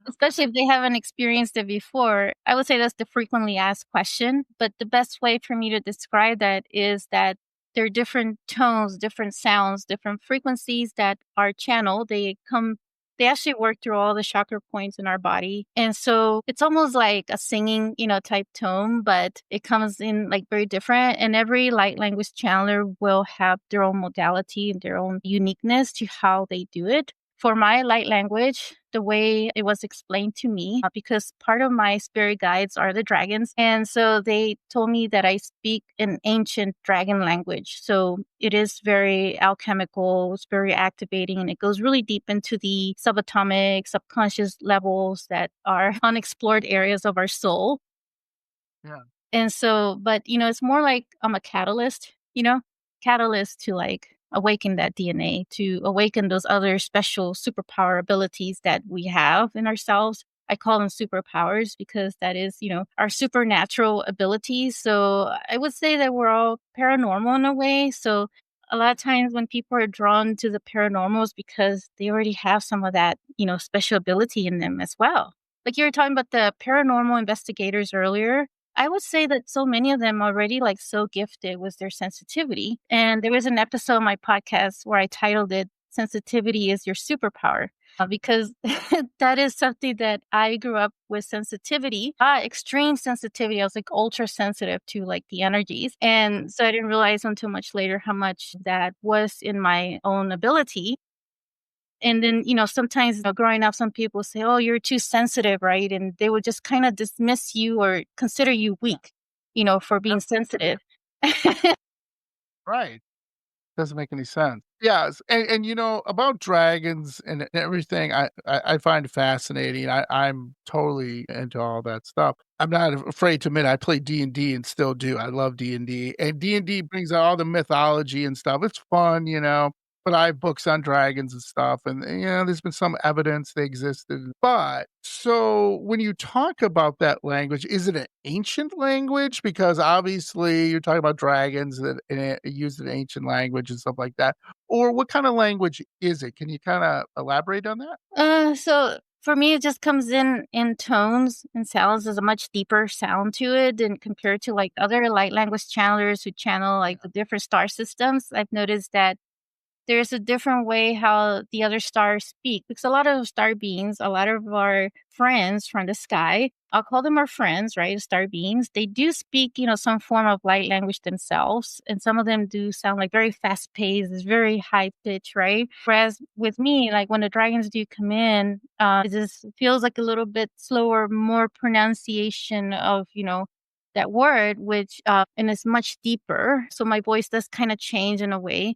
Especially if they haven't experienced it before, I would say that's the frequently asked question, but the best way for me to describe that is that there are different tones, different sounds, different frequencies that are channeled. They actually work through all the chakra points in our body. And so it's almost like a singing, type tone, but it comes in like very different. And every light language channeler will have their own modality and their own uniqueness to how they do it. For my light language, the way it was explained to me, because part of my spirit guides are the dragons. And so they told me that I speak an ancient dragon language. So it is very alchemical, it's very activating, and it goes really deep into the subatomic, subconscious levels that are unexplored areas of our soul. Yeah. And so, but, it's more like I'm a catalyst to like awaken that DNA, to awaken those other special superpower abilities that we have in ourselves. I call them superpowers because that is, our supernatural abilities. So I would say that we're all paranormal in a way. So a lot of times when people are drawn to the paranormals because they already have some of that, special ability in them as well. Like you were talking about the paranormal investigators earlier. I would say that so many of them already like so gifted with their sensitivity. And there was an episode of my podcast where I titled it Sensitivity is Your Superpower. Because that is something that I grew up with sensitivity, extreme sensitivity. I was like ultra sensitive to like the energies. And so I didn't realize until much later how much that was in my own ability. And then, sometimes, growing up, some people say, "Oh, you're too sensitive," right? And they would just kind of dismiss you or consider you weak, for being sensitive. Right. Doesn't make any sense. Yes, and, about dragons and everything, I find fascinating. I'm totally into all that stuff. I'm not afraid to admit I play D&D and still do. I love D&D, and D&D brings out all the mythology and stuff. It's fun, but I have books on dragons and stuff, and, there's been some evidence they existed. But so when you talk about that language, is it an ancient language? Because obviously you're talking about dragons that used an ancient language and stuff like that. Or what kind of language is it? Can you kinda elaborate on that? So for me, it just comes in tones and sounds. There's a much deeper sound to it than compared to like other light language channelers who channel like the different star systems. I've noticed that there's a different way how the other stars speak because a lot of star beings, a lot of our friends from the sky, I'll call them our friends, right? Star beings, they do speak, some form of light language themselves. And some of them do sound like very fast paced, it's very high pitch, right? Whereas with me, like when the dragons do come in, it just feels like a little bit slower, more pronunciation of, that word, which, and it's much deeper. So my voice does kind of change in a way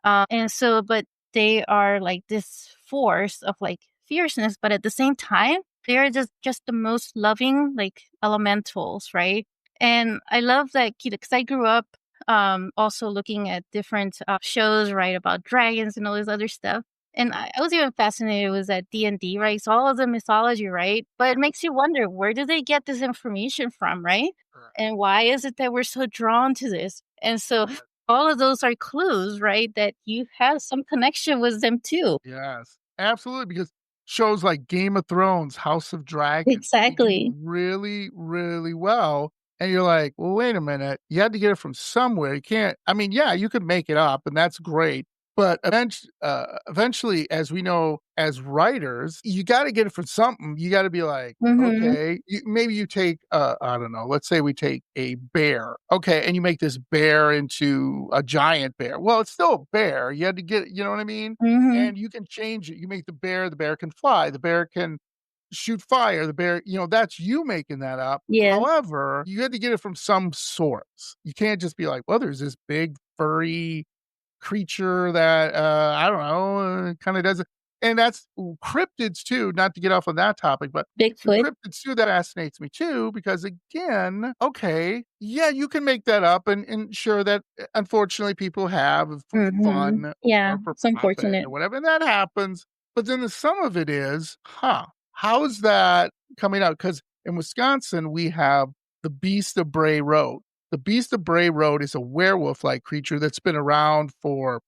and so, but they are like this force of like fierceness, but at the same time, they are just the most loving like elementals, right? And I love that because I grew up also looking at different shows, right, about dragons and all this other stuff. And I was even fascinated with that D&D, right? So all of the mythology, right? But it makes you wonder, where do they get this information from, right? Correct. And why is it that we're so drawn to this? And so all of those are clues, right, that you have some connection with them too. Yes, absolutely, because shows like Game of Thrones, House of Dragons, they do Exactly. really, really well, and you're like, "Well, wait a minute, you had to get it from somewhere, you can't." I mean, yeah, you could make it up, and that's great, but eventually, as we know as writers, you gotta get it from something, you gotta be like, Mhm. "Okay," maybe you take, I don't know, let's say we take a bear, okay, and you make this bear into a giant bear. Well, it's still a bear, you had to get, you know what I mean? Mhm. And you can change it. You make the bear can fly, the bear can shoot fire, the bear, that's you making that up. Yeah. However, you had to get it from some source. You can't just be like, well, there's this big furry creature that, I don't know, kinda does it, and that's cryptids too, not to get off on that topic, but the Bigfoot. cryptids too, that fascinates me too, because again, okay, yeah, you can make that up and sure that, unfortunately people have for Mhm. fun Yeah, or for it's profit unfortunate. or whatever, and that happens, but then the sum of it is, how's that coming out? Because in Wisconsin, we have the Beast of Bray Road. The Beast of Bray Road is a werewolf-like creature that's been around for,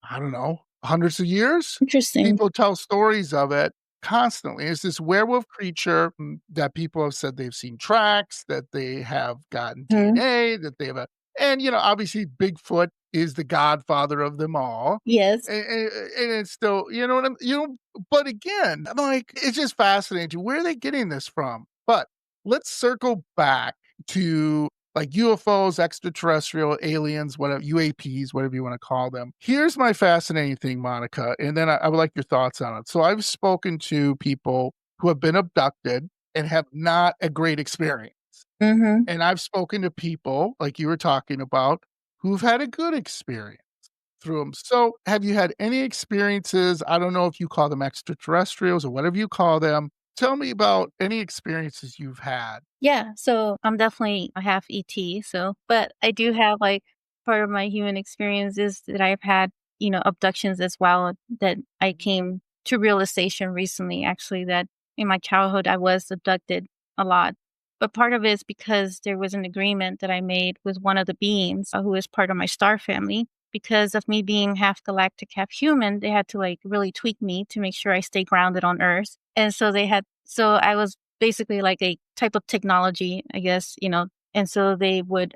I don't know, hundreds of years? Interesting. People tell stories of it constantly. It's this werewolf creature, that people have said they've seen tracks, that they have gotten Mhm. DNA, that they have and, obviously, Bigfoot is the godfather of them all, Yes. and it's still, you know what I'm but again, I'm like, it's just fascinating. Where are they getting this from? But let's circle back to like UFOs, extraterrestrial, aliens, whatever, UAPs, whatever you want to call them. Here's my fascinating thing, Monica, and then I would like your thoughts on it. So I've spoken to people who have been abducted and have not a great experience. Mhm. And I've spoken to people, like you were talking about, who've had a good experience through them. So have you had any experiences? I don't know if you call them extraterrestrials or whatever you call them. Tell me about any experiences you've had. Yeah, so I'm definitely a half ET, so but I do have, like, part of my human experiences that I've had, abductions as well that I came to realization recently, actually, that in my childhood, I was abducted a lot. But part of it is because there was an agreement that I made with one of the beings, who is part of my star family. Because of me being half galactic, half human, they had to, like, really tweak me to make sure I stay grounded on Earth, and so I was basically like a type of technology, I guess, and so they would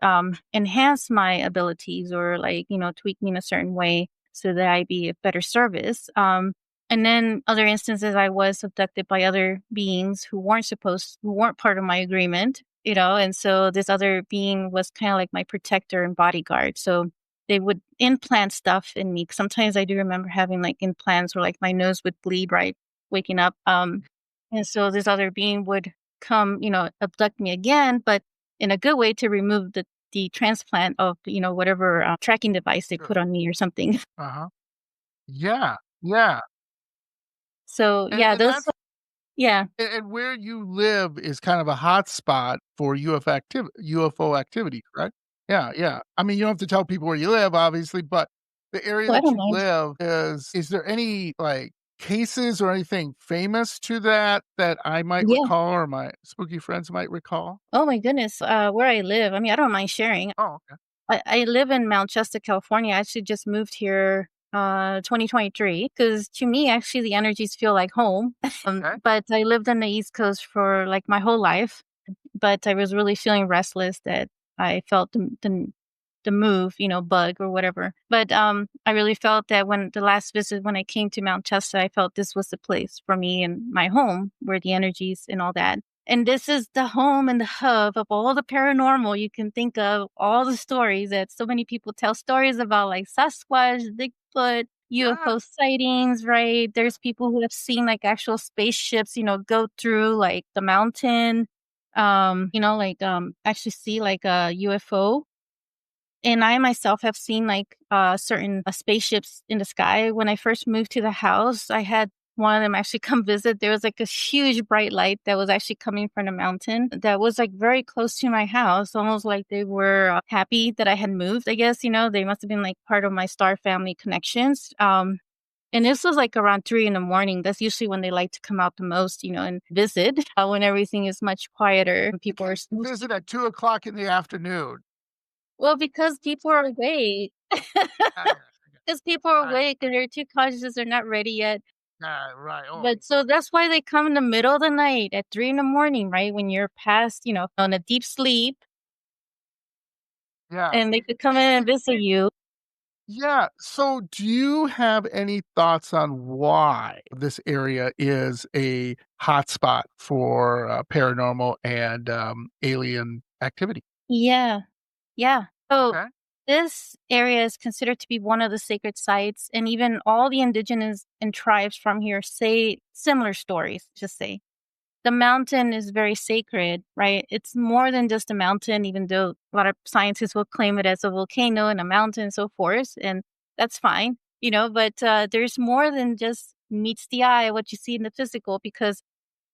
enhance my abilities or like, tweak me in a certain way so that I be of better service. And then other instances I was abducted by other beings who weren't part of my agreement, and so this other being was kind of like my protector and bodyguard. So they would implant stuff in me. Sometimes I do remember having like implants where like my nose would bleed, right? Waking up. And so this other being would come, abduct me again, but in a good way to remove the the transplant of, whatever tracking device they Sure. put on me or something. Uh-huh. Yeah. Yeah. So And yeah, and those, that's yeah. and where you live is kind of a hot spot for UFO activity, correct? Yeah, yeah. I mean, you don't have to tell people where you live, obviously, but the area Oh, I that don't you mind. live is there any, like, cases or anything famous to that I might Yeah. recall or my spooky friends might recall? Oh my goodness. Where I live, I mean, I don't mind sharing. Oh, okay. I live in Mount Shasta, California. I actually just moved here 2023 because to me, actually, the energies feel like home. Okay. But I lived on the East Coast for like my whole life. But I was really feeling restless that I felt the move, bug or whatever. But I really felt that when the last visit, when I came to Mount Shasta, I felt this was the place for me and my home where the energies and all that. And this is the home and the hub of all the paranormal you can think of, all the stories that so many people tell stories about, like Sasquatch, Bigfoot, Yeah. UFO sightings, right? There's people who have seen like actual spaceships, go through like the mountain, actually see like a UFO. And I myself have seen like certain spaceships in the sky. When I first moved to the house, I had one of them actually come visit. There was like a huge bright light that was actually coming from the mountain that was like very close to my house, almost like they were happy that I had moved. I guess, they must have been like part of my star family connections. And this was like around 3 in the morning. That's usually when they like to come out the most, and visit when everything is much quieter and You people are can't still. visit at 2 o'clock in the afternoon. Well, because people are awake. Ah, yeah. Because people are Right. awake and they're too cautious, they're not ready yet. Yeah, right. Oh, But so that's why they come in the middle of the night at 3 in the morning, right? When you're past, on a deep sleep, yeah. and they could come in and visit you. Yeah. So, do you have any thoughts on why this area is a hotspot for paranormal and alien activity? Yeah. Yeah. So Okay. this area is considered to be one of the sacred sites, and even all the indigenous and tribes from here say similar stories, just say. The mountain is very sacred, right? It's more than just a mountain, even though a lot of scientists will claim it as a volcano and a mountain and so forth. And that's fine, but there's more than just meets the eye, what you see in the physical, because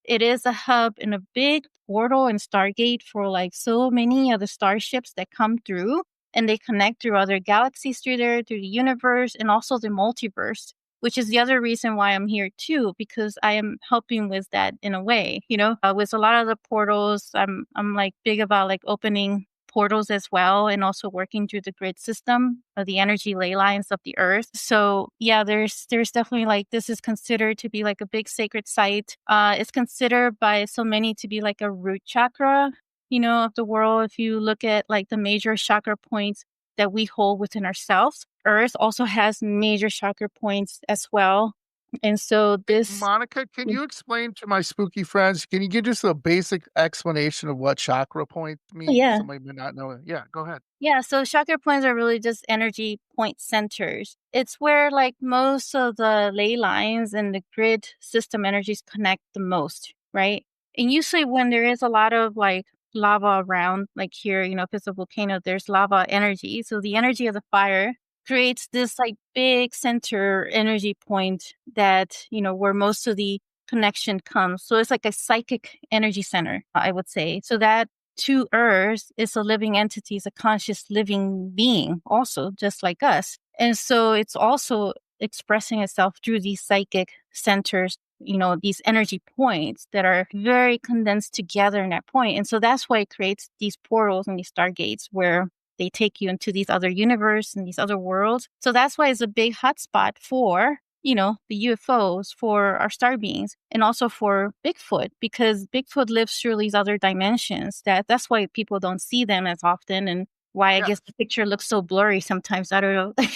it is a hub and a big portal and stargate for like so many of the starships that come through, and they connect through other galaxies through there, through the universe and also the multiverse, which is the other reason why I'm here too, because I am helping with that in a way, with a lot of the portals. I'm like big about like opening portals as well, and also working through the grid system of the energy ley lines of the earth. So yeah, there's definitely like this is considered to be like a big sacred site. It's considered by so many to be like a root chakra, of the world. If you look at like the major chakra points that we hold within ourselves, earth also has major chakra points as well. And so this. Monica, can you explain to my spooky friends? Can you give just a basic explanation of what chakra point means? Yeah. Somebody may not know it. Yeah, go ahead. Yeah, so chakra points are really just energy point centers. It's where like most of the ley lines and the grid system energies connect the most, right? And usually when there is a lot of like lava around, like here, if it's a volcano, there's lava energy. So the energy of the fire creates this like big center energy point that, where most of the connection comes. So it's like a psychic energy center, I would say. So that to Earth is a living entity, is a conscious living being, also just like us. And so it's also expressing itself through these psychic centers, these energy points that are very condensed together in that point. And so that's why it creates these portals and these stargates where they take you into these other universe and these other worlds. So that's why it's a big hotspot for the UFOs, for our star beings, and also for Bigfoot, because Bigfoot lives through these other dimensions. That's why people don't see them as often, and why I Yes. guess the picture looks so blurry sometimes. I don't know.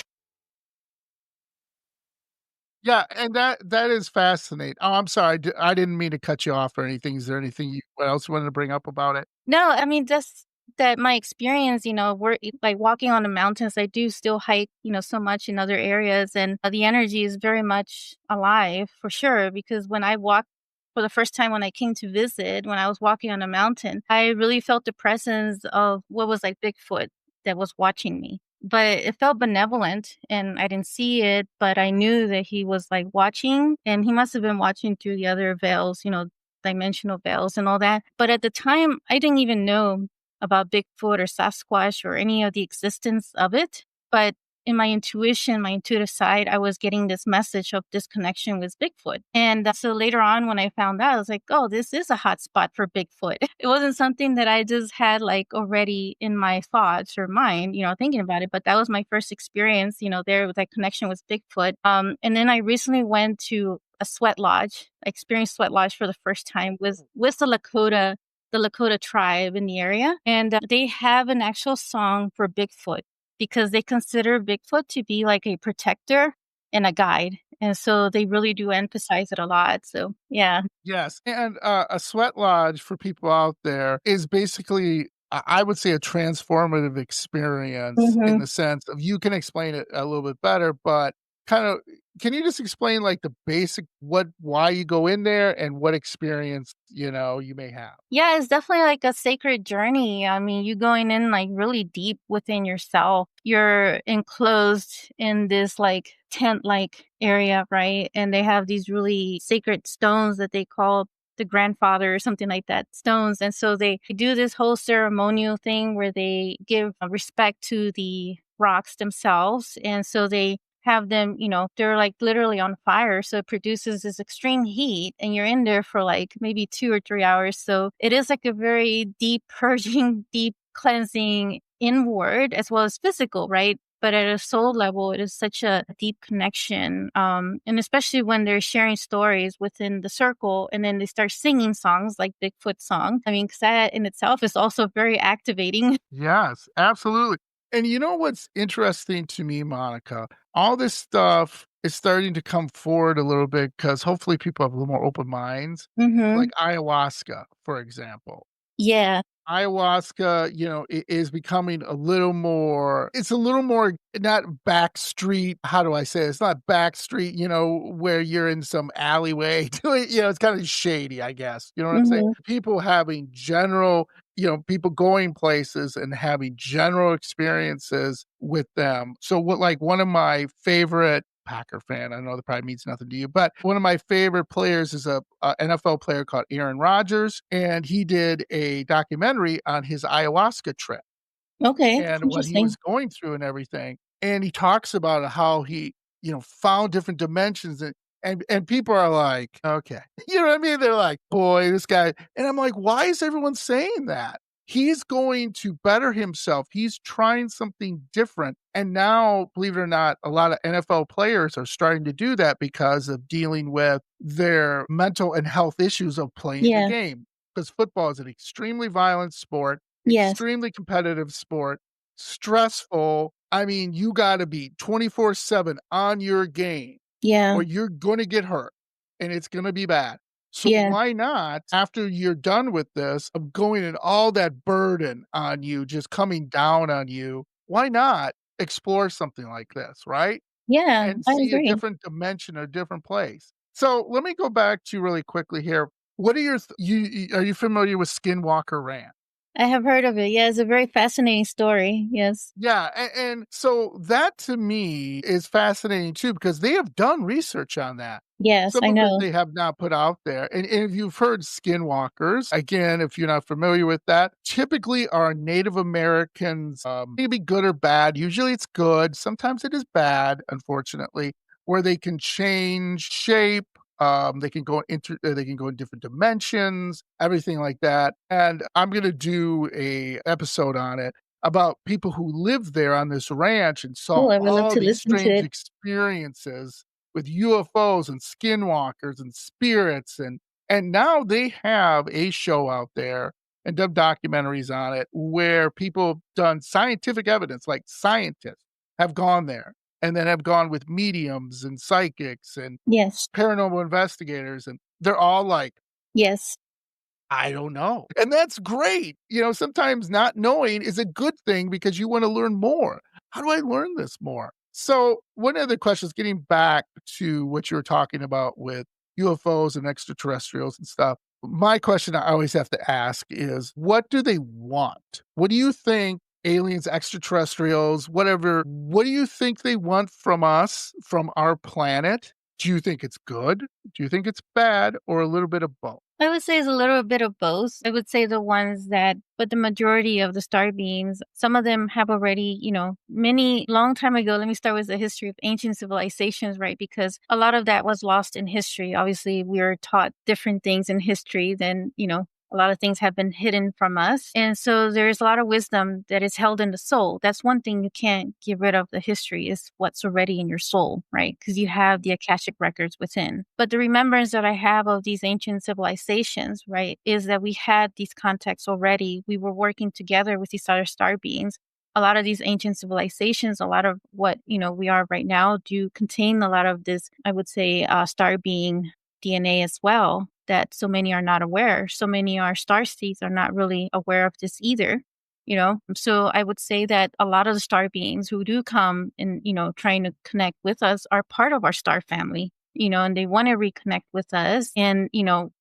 Yeah, and that is fascinating. Oh, I'm sorry. I didn't mean to cut you off or anything. Is there anything what else you wanted to bring up about it? No, I mean, just that my experience, we're like walking on the mountains. I do still hike, so much in other areas, and the energy is very much alive for sure. Because when I walk for the first time when I came to visit, when I was walking on a mountain, I really felt the presence of what was like Bigfoot that was watching me. But it felt benevolent and I didn't see it, but I knew that he was like watching and he must have been watching through the other veils, dimensional veils and all that. But at the time, I didn't even know about Bigfoot or Sasquatch or any of the existence of it. But in my intuition, my intuitive side, I was getting this message of this connection with Bigfoot. And so later on, when I found out, I was like, oh, this is a hotspot for Bigfoot. It wasn't something that I just had like already in my thoughts or mind, thinking about it. But that was my first experience, there with that connection with Bigfoot. And then I recently went to a sweat lodge. I experienced sweat lodge for the first time with the Lakota tribe in the area. And they have an actual song for Bigfoot because they consider Bigfoot to be like a protector and a guide. And so they really do emphasize it a lot. So, yeah. Yes, and, a sweat lodge for people out there is basically, I would say, a transformative experience in Hmm. the sense of you can explain it a little bit better, but kinda can you just explain, like, the basic why you go in there and what experience, you may have? Yeah, it's definitely like a sacred journey. I mean, you going in like really deep within yourself. You're enclosed in this like tent like area, right? And they have these really sacred stones that they call the grandfather or something like that stones. And so they do this whole ceremonial thing where they give respect to the rocks themselves. And so they have them, they're like literally on fire. So it produces this extreme heat and you're in there for like maybe 2 or 3 hours. So it is like a very deep purging, deep cleansing inward as well as physical, right? But at a soul level, it is such a deep connection. And especially when they're sharing stories within the circle and then they start singing songs like Bigfoot song. I mean, because that in itself is also very activating. Yes, absolutely. And you know what's interesting to me, Monica? All this stuff is starting to come forward a little bit because hopefully people have a little more open minds, Hmm. like ayahuasca, for example. Yeah. Ayahuasca, is becoming it's a little more not backstreet. How do I say it? It's not backstreet, where you're in some alleyway doing, it's kind of shady, I guess. You know what I'm saying? Hmm. People having general, people going places and having general experiences with them. So what like one of my favorite Packer fan. I know that probably means nothing to you, but one of my favorite players is a NFL player called Aaron Rodgers, and he did a documentary on his ayahuasca trip Okay. and what he Interesting. was going through and everything. And he talks about how he, found different dimensions and people are like, okay. You know what I mean? They're like, boy, this guy. And I'm like, why is everyone saying that? He's going to better himself. He's trying something different. And now, believe it or not, a lot of NFL players are starting to do that because of dealing with their mental and health issues of playing the Yeah. game. Because football is an extremely violent sport, Yes. extremely competitive sport, stressful. I mean, you gotta be 24/7 on your game Yeah. or you're gonna get hurt, and it's gonna be bad. So Yeah. why not, after you're done with this, of going and all that burden on you just coming down on you, why not explore something like this, right? Yeah. And I see a agree. different dimension, a different place. So let me go back to you really quickly here. What are your are you familiar with Skinwalker Ranch? I have heard of it. Yeah, it's a very fascinating story. Yes. Yeah, and so that to me is fascinating too because they have done research on that. Yes, Some I of it know. they have not put out there, and if you've heard skinwalkers, again, if you're not familiar with that, typically are Native Americans, maybe good or bad. Usually it's good. Sometimes it is bad, unfortunately, where they can change shape. They can go in different dimensions, everything like that. And I'm gonna do a episode on it about people who lived there on this ranch and saw Oh, I would love all to these listen to strange it. experiences with UFOs and skinwalkers and spirits and now they have a show out there and done documentaries on it where people have done scientific evidence, like scientists have gone there and then have gone with mediums and psychics and Yes. paranormal investigators, and they're all like, Yes. I don't know. And that's great. Sometimes not knowing is a good thing because you want to learn more. How do I learn this more? So, one of the questions, getting back to what you were talking about with, UFOs and extraterrestrials and stuff. My question I always have to ask is, what do they want? What do you think aliens, extraterrestrials, whatever, what do you think they want from us, from our planet? Do you think it's good? Do you think it's bad, or a little bit of both? I would say it's a little bit of both. I would say the ones that, but the majority of the star beings, some of them have already, many long time ago. Let me start with the history of ancient civilizations, right? Because a lot of that was lost in history. Obviously, we are taught different things in history than, a lot of things have been hidden from us. And so there's a lot of wisdom that is held in the soul. That's one thing you can't get rid of the history is what's already in your soul, right? Because you have the Akashic records within. But the remembrance that I have of these ancient civilizations, right, is that we had these contacts already. We were working together with these other star beings. A lot of these ancient civilizations, a lot of what, we are right now do contain a lot of this, I would say, star being DNA as well, that so many are not aware. So many our star seeds are not really aware of this either. So I would say that a lot of the star beings who do come and, trying to connect with us are part of our star family, and they want to reconnect with us. And,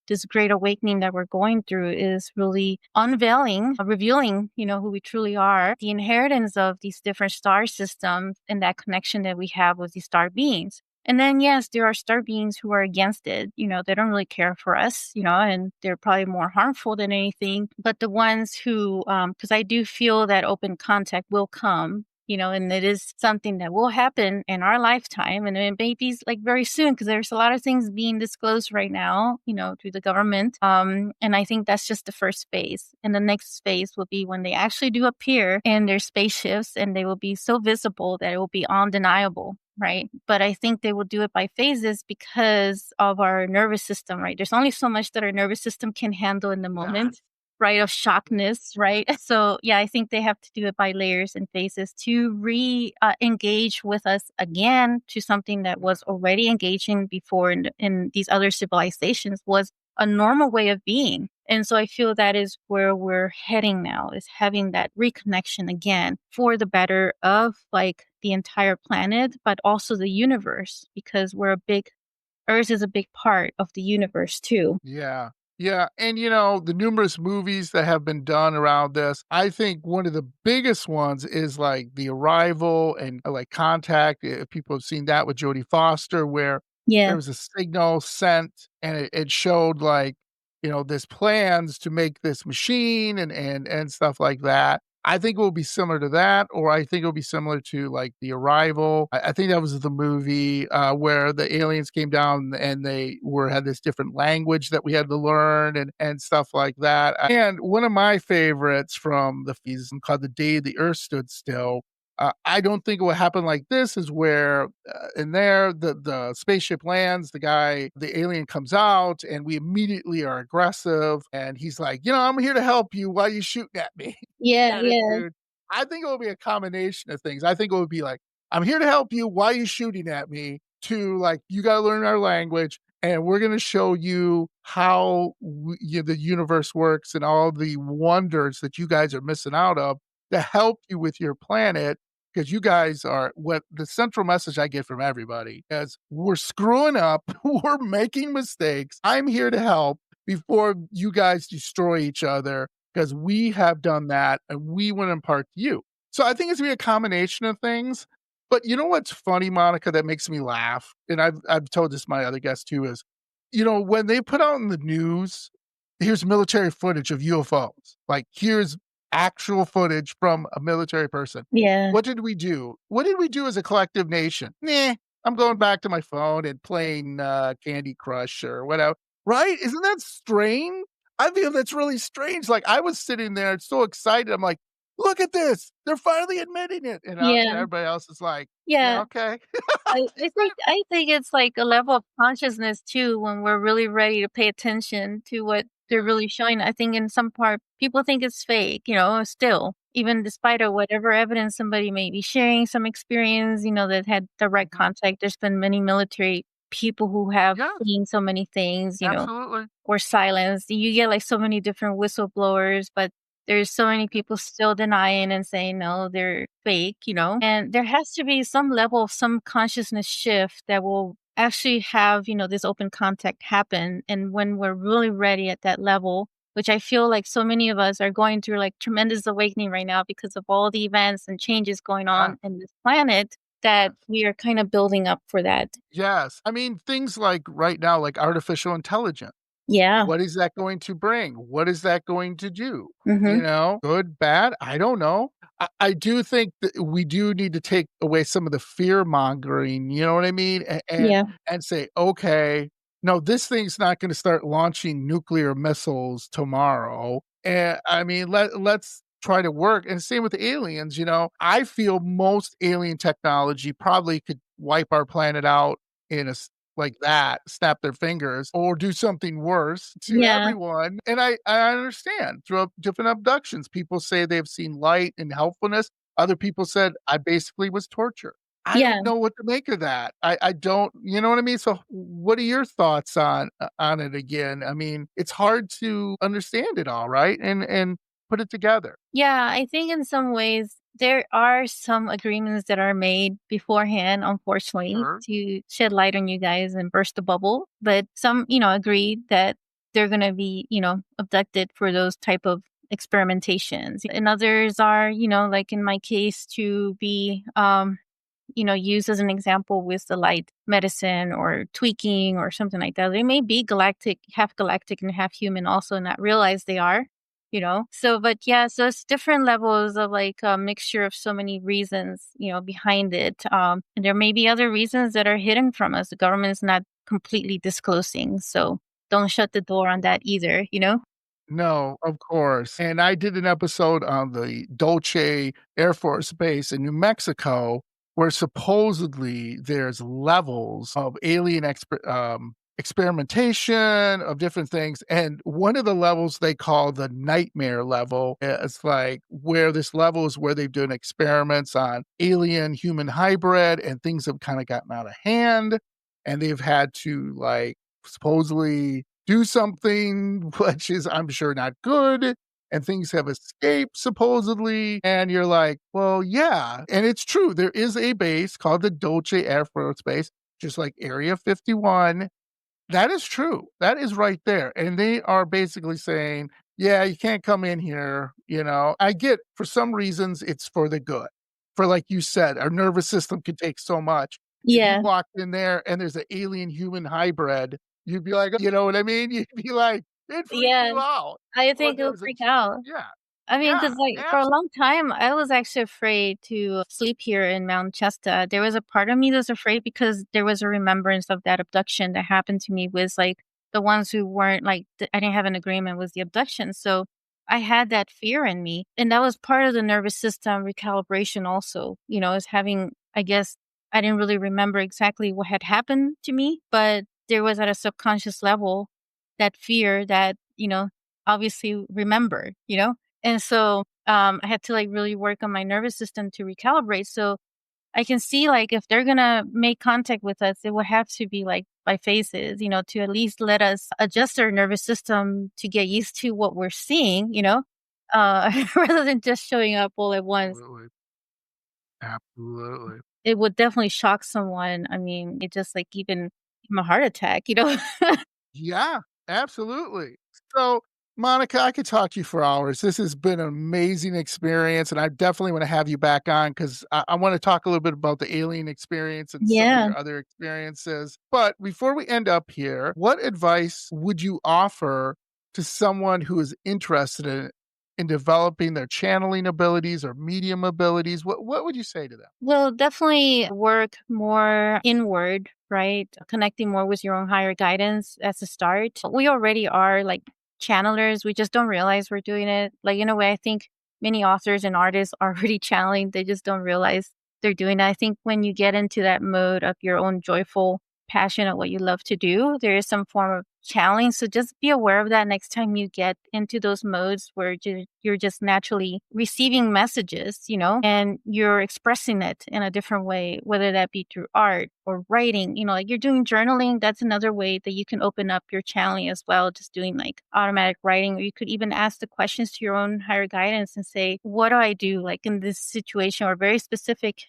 this great awakening that we're going through is really unveiling, revealing, who we truly are, the inheritance of these different star systems and that connection that we have with these star beings. And then, yes, there are star beings who are against it. They don't really care for us, and they're probably more harmful than anything. But the ones who, because I do feel that open contact will come, and it is something that will happen in our lifetime. And it may be like very soon, because there's a lot of things being disclosed right now, through the government. And I think that's just the first phase. And the next phase will be when they actually do appear in their spaceships, and they will be so visible that it will be undeniable. Right. But I think they will do it by phases because of our nervous system, right? There's only so much that our nervous system can handle in the Yeah. moment, right? Of shockness, right? So, yeah, I think they have to do it by layers and phases to engage with us again to something that was already engaging before in these other civilizations was a normal way of being. And so I feel that is where we're heading now, is having that reconnection again for the better of like the entire planet, but also the universe, because Earth is a big part of the universe too. Yeah. Yeah. And, the numerous movies that have been done around this, I think one of the biggest ones is like The Arrival and like Contact. People have seen that with Jodie Foster, where there Yeah. was a signal sent and it showed like, this plans to make this machine and stuff like that. I think it will be similar to that, or I think it'll be similar to like The Arrival. I think that was the movie where the aliens came down and they had this different language that we had to learn and stuff like that. And one of my favorites from the season called The Day the Earth Stood Still. I don't think it would happen like this is where in there the spaceship lands, the alien comes out and we immediately are aggressive and he's like, I'm here to help you. Why are you shooting at me? Yeah, yeah. Attitude. I think it will be a combination of things. I think it would be like, "I'm here to help you. Why are you shooting at me?" To like, "You gotta learn our language, and we're gonna show you how the universe works and all the wonders that you guys are missing out of to help you with your planet, because you guys are" what the central message I get from everybody is, "We're screwing up. We're making mistakes. I'm here to help before you guys destroy each other, because we have done that and we want to impart to you." So I think it's gonna be a combination of things. But you know what's funny, Monica, that makes me laugh, and I've told this to my other guests too, is when they put out in the news, here's military footage of UFOs. Like here's actual footage from a military person. Yeah. What did we do? What did we do as a collective nation? Nah, I'm going back to my phone and playing Candy Crush or whatever. Right? Isn't that strange? I feel that's really strange. Like I was sitting there so excited. I'm like, look at this. They're finally admitting it. And Yeah. everybody else is like, yeah, Yeah. okay. I think it's like a level of consciousness too when we're really ready to pay attention to what they're really showing. I think in some part people think it's fake, still, even despite of whatever evidence somebody may be sharing, some experience, that had direct Mhm. contact. There's been many military people who have Yes, seen so many things, absolutely. or silenced. You get like so many different whistleblowers, but there's so many people still denying and saying, "No, they're fake," And there has to be some level of some consciousness shift that will actually have, this open contact happen. And when we're really ready at that level, which I feel like so many of us are going through like tremendous awakening right now because of all the events and changes going Yeah. on in this planet, that Yes. we are kind of building up for that. Yes. I mean, things like right now, like artificial intelligence. Yeah. What is that going to bring? What is that going to do? Hmm. Good, bad? I don't know. I do think that we do need to take away some of the fear mongering, you know what I mean? Yeah. And say, okay, no, this thing's not going to start launching nuclear missiles tomorrow. And I mean, let's try to work. And same with aliens, I feel most alien technology probably could wipe our planet out in like that, snap their fingers, or do something worse to Yeah. everyone. And I understand through different abductions, people say they've seen light and helpfulness. Other people said, I basically was tortured. I Yeah. don't know what to make of that. I don't, you know what I mean? So what are your thoughts on it again? I mean, it's hard to understand it all, right? And put it together. Yeah, I think in some ways there are some agreements that are made beforehand, unfortunately, Sure. to shed light on you guys and burst the bubble. But some, agree that they're going to be, abducted for those type of experimentations. And others are, like in my case, to be, used as an example with the light medicine or tweaking or something like that. They may be galactic and half human also, not realize they are, So, but yeah, so it's different levels of like a mixture of so many reasons, behind it. And there may be other reasons that are hidden from us. The government is not completely disclosing. So don't shut the door on that either. No, of course. And I did an episode on the Dolce Air Force Base in New Mexico, where supposedly there's levels of alien experimentation of different things. And one of the levels they call the nightmare level. It's like where this level is where they've done experiments on alien human hybrid and things have kind of gotten out of hand. And they've had to like supposedly do something which is, I'm sure, not good, and things have escaped supposedly. And you're like, well, yeah. And it's true. There is a base called the Dolce Air Force Base, just like Area 51. That is true. That is right there. And they are basically saying, yeah, you can't come in here. I get for some reasons it's for the good. For like you said, our nervous system can take so much. If you Yeah. walked in there and there's an alien human hybrid, you'd be like, you know what I mean? You'd be like, it freak Yeah. you out. I Or think it'll there's a, freak out. yeah, I mean, yeah, cause like, for a long time, I was actually afraid to sleep here in Mount Shasta. There was a part of me that was afraid because there was a remembrance of that abduction that happened to me with, like, the ones who weren't, like, I didn't have an agreement with the abduction, so I had that fear in me, and that was part of the nervous system recalibration also, is having, I guess I didn't really remember exactly what had happened to me, but there was at a subconscious level that fear that, obviously remember. And so, I had to, like, really work on my nervous system to recalibrate, so I can see, like, if they're gonna make contact with us, it would have to be, like, by phases, to at least let us adjust our nervous system to get used to what we're seeing, rather than just showing up all at once. absolutely, absolutely. It would definitely shock someone. I mean, it just, like, even give 'em a heart attack? Yeah, absolutely. So, Monica, I could talk to you for hours. This has been an amazing experience, and I definitely want to have you back on because I want to talk a little bit about the alien experience and some of Yeah. your other experiences. But before we end up here, what advice would you offer to someone who is interested in developing their channeling abilities or medium abilities? What would you say to them? Well, definitely work more inward, right? Connecting more with your own higher guidance as a start. We already are like channelers. We just don't realize we're doing it. Like, in a way, I think many authors and artists are already channeling. They just don't realize they're doing it. I think when you get into that mode of your own joyful passion at what you love to do, there is some form of channeling. So just be aware of that next time you get into those modes where you're just naturally receiving messages, and you're expressing it in a different way, whether that be through art or writing, like you're doing journaling. That's another way that you can open up your channeling as well, just doing like automatic writing, or you could even ask the questions to your own higher guidance and say, what do I do like in this situation, or very specific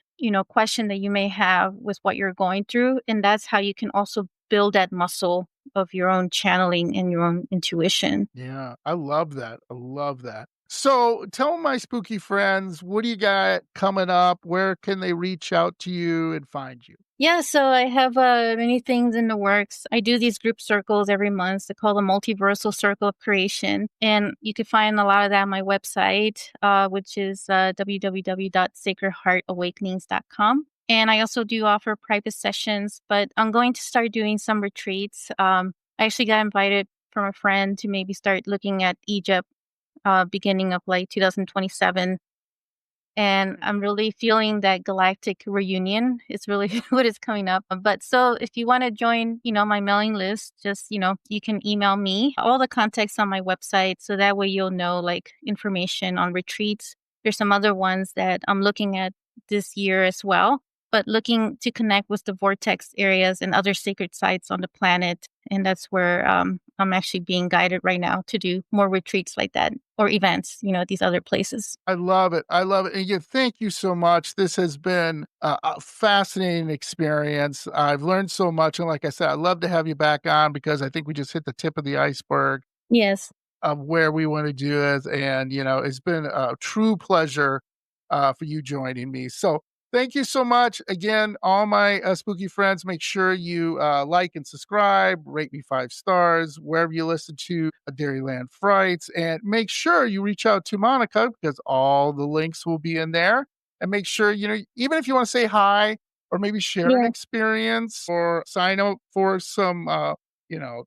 question that you may have with what you're going through. And that's how you can also build that muscle of your own channeling and your own intuition. Yeah, I love that. I love that. So tell my spooky friends, what do you got coming up? Where can they reach out to you and find you? Yeah, so I have many things in the works. I do these group circles every month. They call the Multiversal Circle of Creation. And you can find a lot of that on my website, which is www.sacredheartawakenings.com. And I also do offer private sessions, but I'm going to start doing some retreats. I actually got invited from a friend to maybe start looking at Egypt beginning of like 2027. And I'm really feeling that galactic reunion is really what is coming up. But so if you want to join, my mailing list, just, you can email me all the contacts on my website. So that way you'll know like information on retreats. There's some other ones that I'm looking at this year as well, but looking to connect with the vortex areas and other sacred sites on the planet. And that's where I'm actually being guided right now to do more retreats like that or events, at these other places. I love it. I love it. And again, thank you so much. This has been a fascinating experience. I've learned so much. And like I said, I'd love to have you back on because I think we just hit the tip of the iceberg Yes. of where we want to do it. And, it's been a true pleasure for you joining me. So thank you so much. Again, all my spooky friends, make sure you like and subscribe, rate me 5 stars, wherever you listen to Dairyland Frights. And make sure you reach out to Monica because all the links will be in there. And make sure, even if you want to say hi or maybe share an Yeah. experience or sign up for some,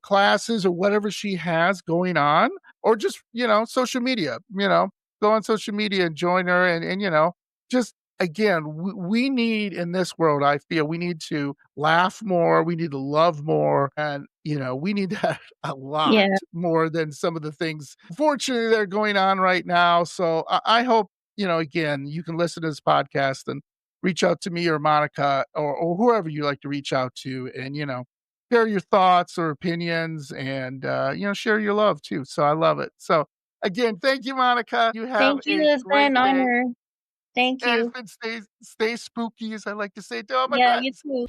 classes or whatever she has going on or just, social media, go on social media and join her and just again, we need in this world, I feel we need to laugh more, we need to love more, and we need that a lot Yeah. more than some of the things, fortunately, that are going on right now. So I hope, again, you can listen to this podcast and reach out to me or Monica or whoever you like to reach out to and, share your thoughts or opinions and, share your love too. So I love it. So again, thank you, Monica. You have Thank you. a It's been great an day. honor. Thank And you. stay spooky, as I like to say to all my Yeah, you friends. too.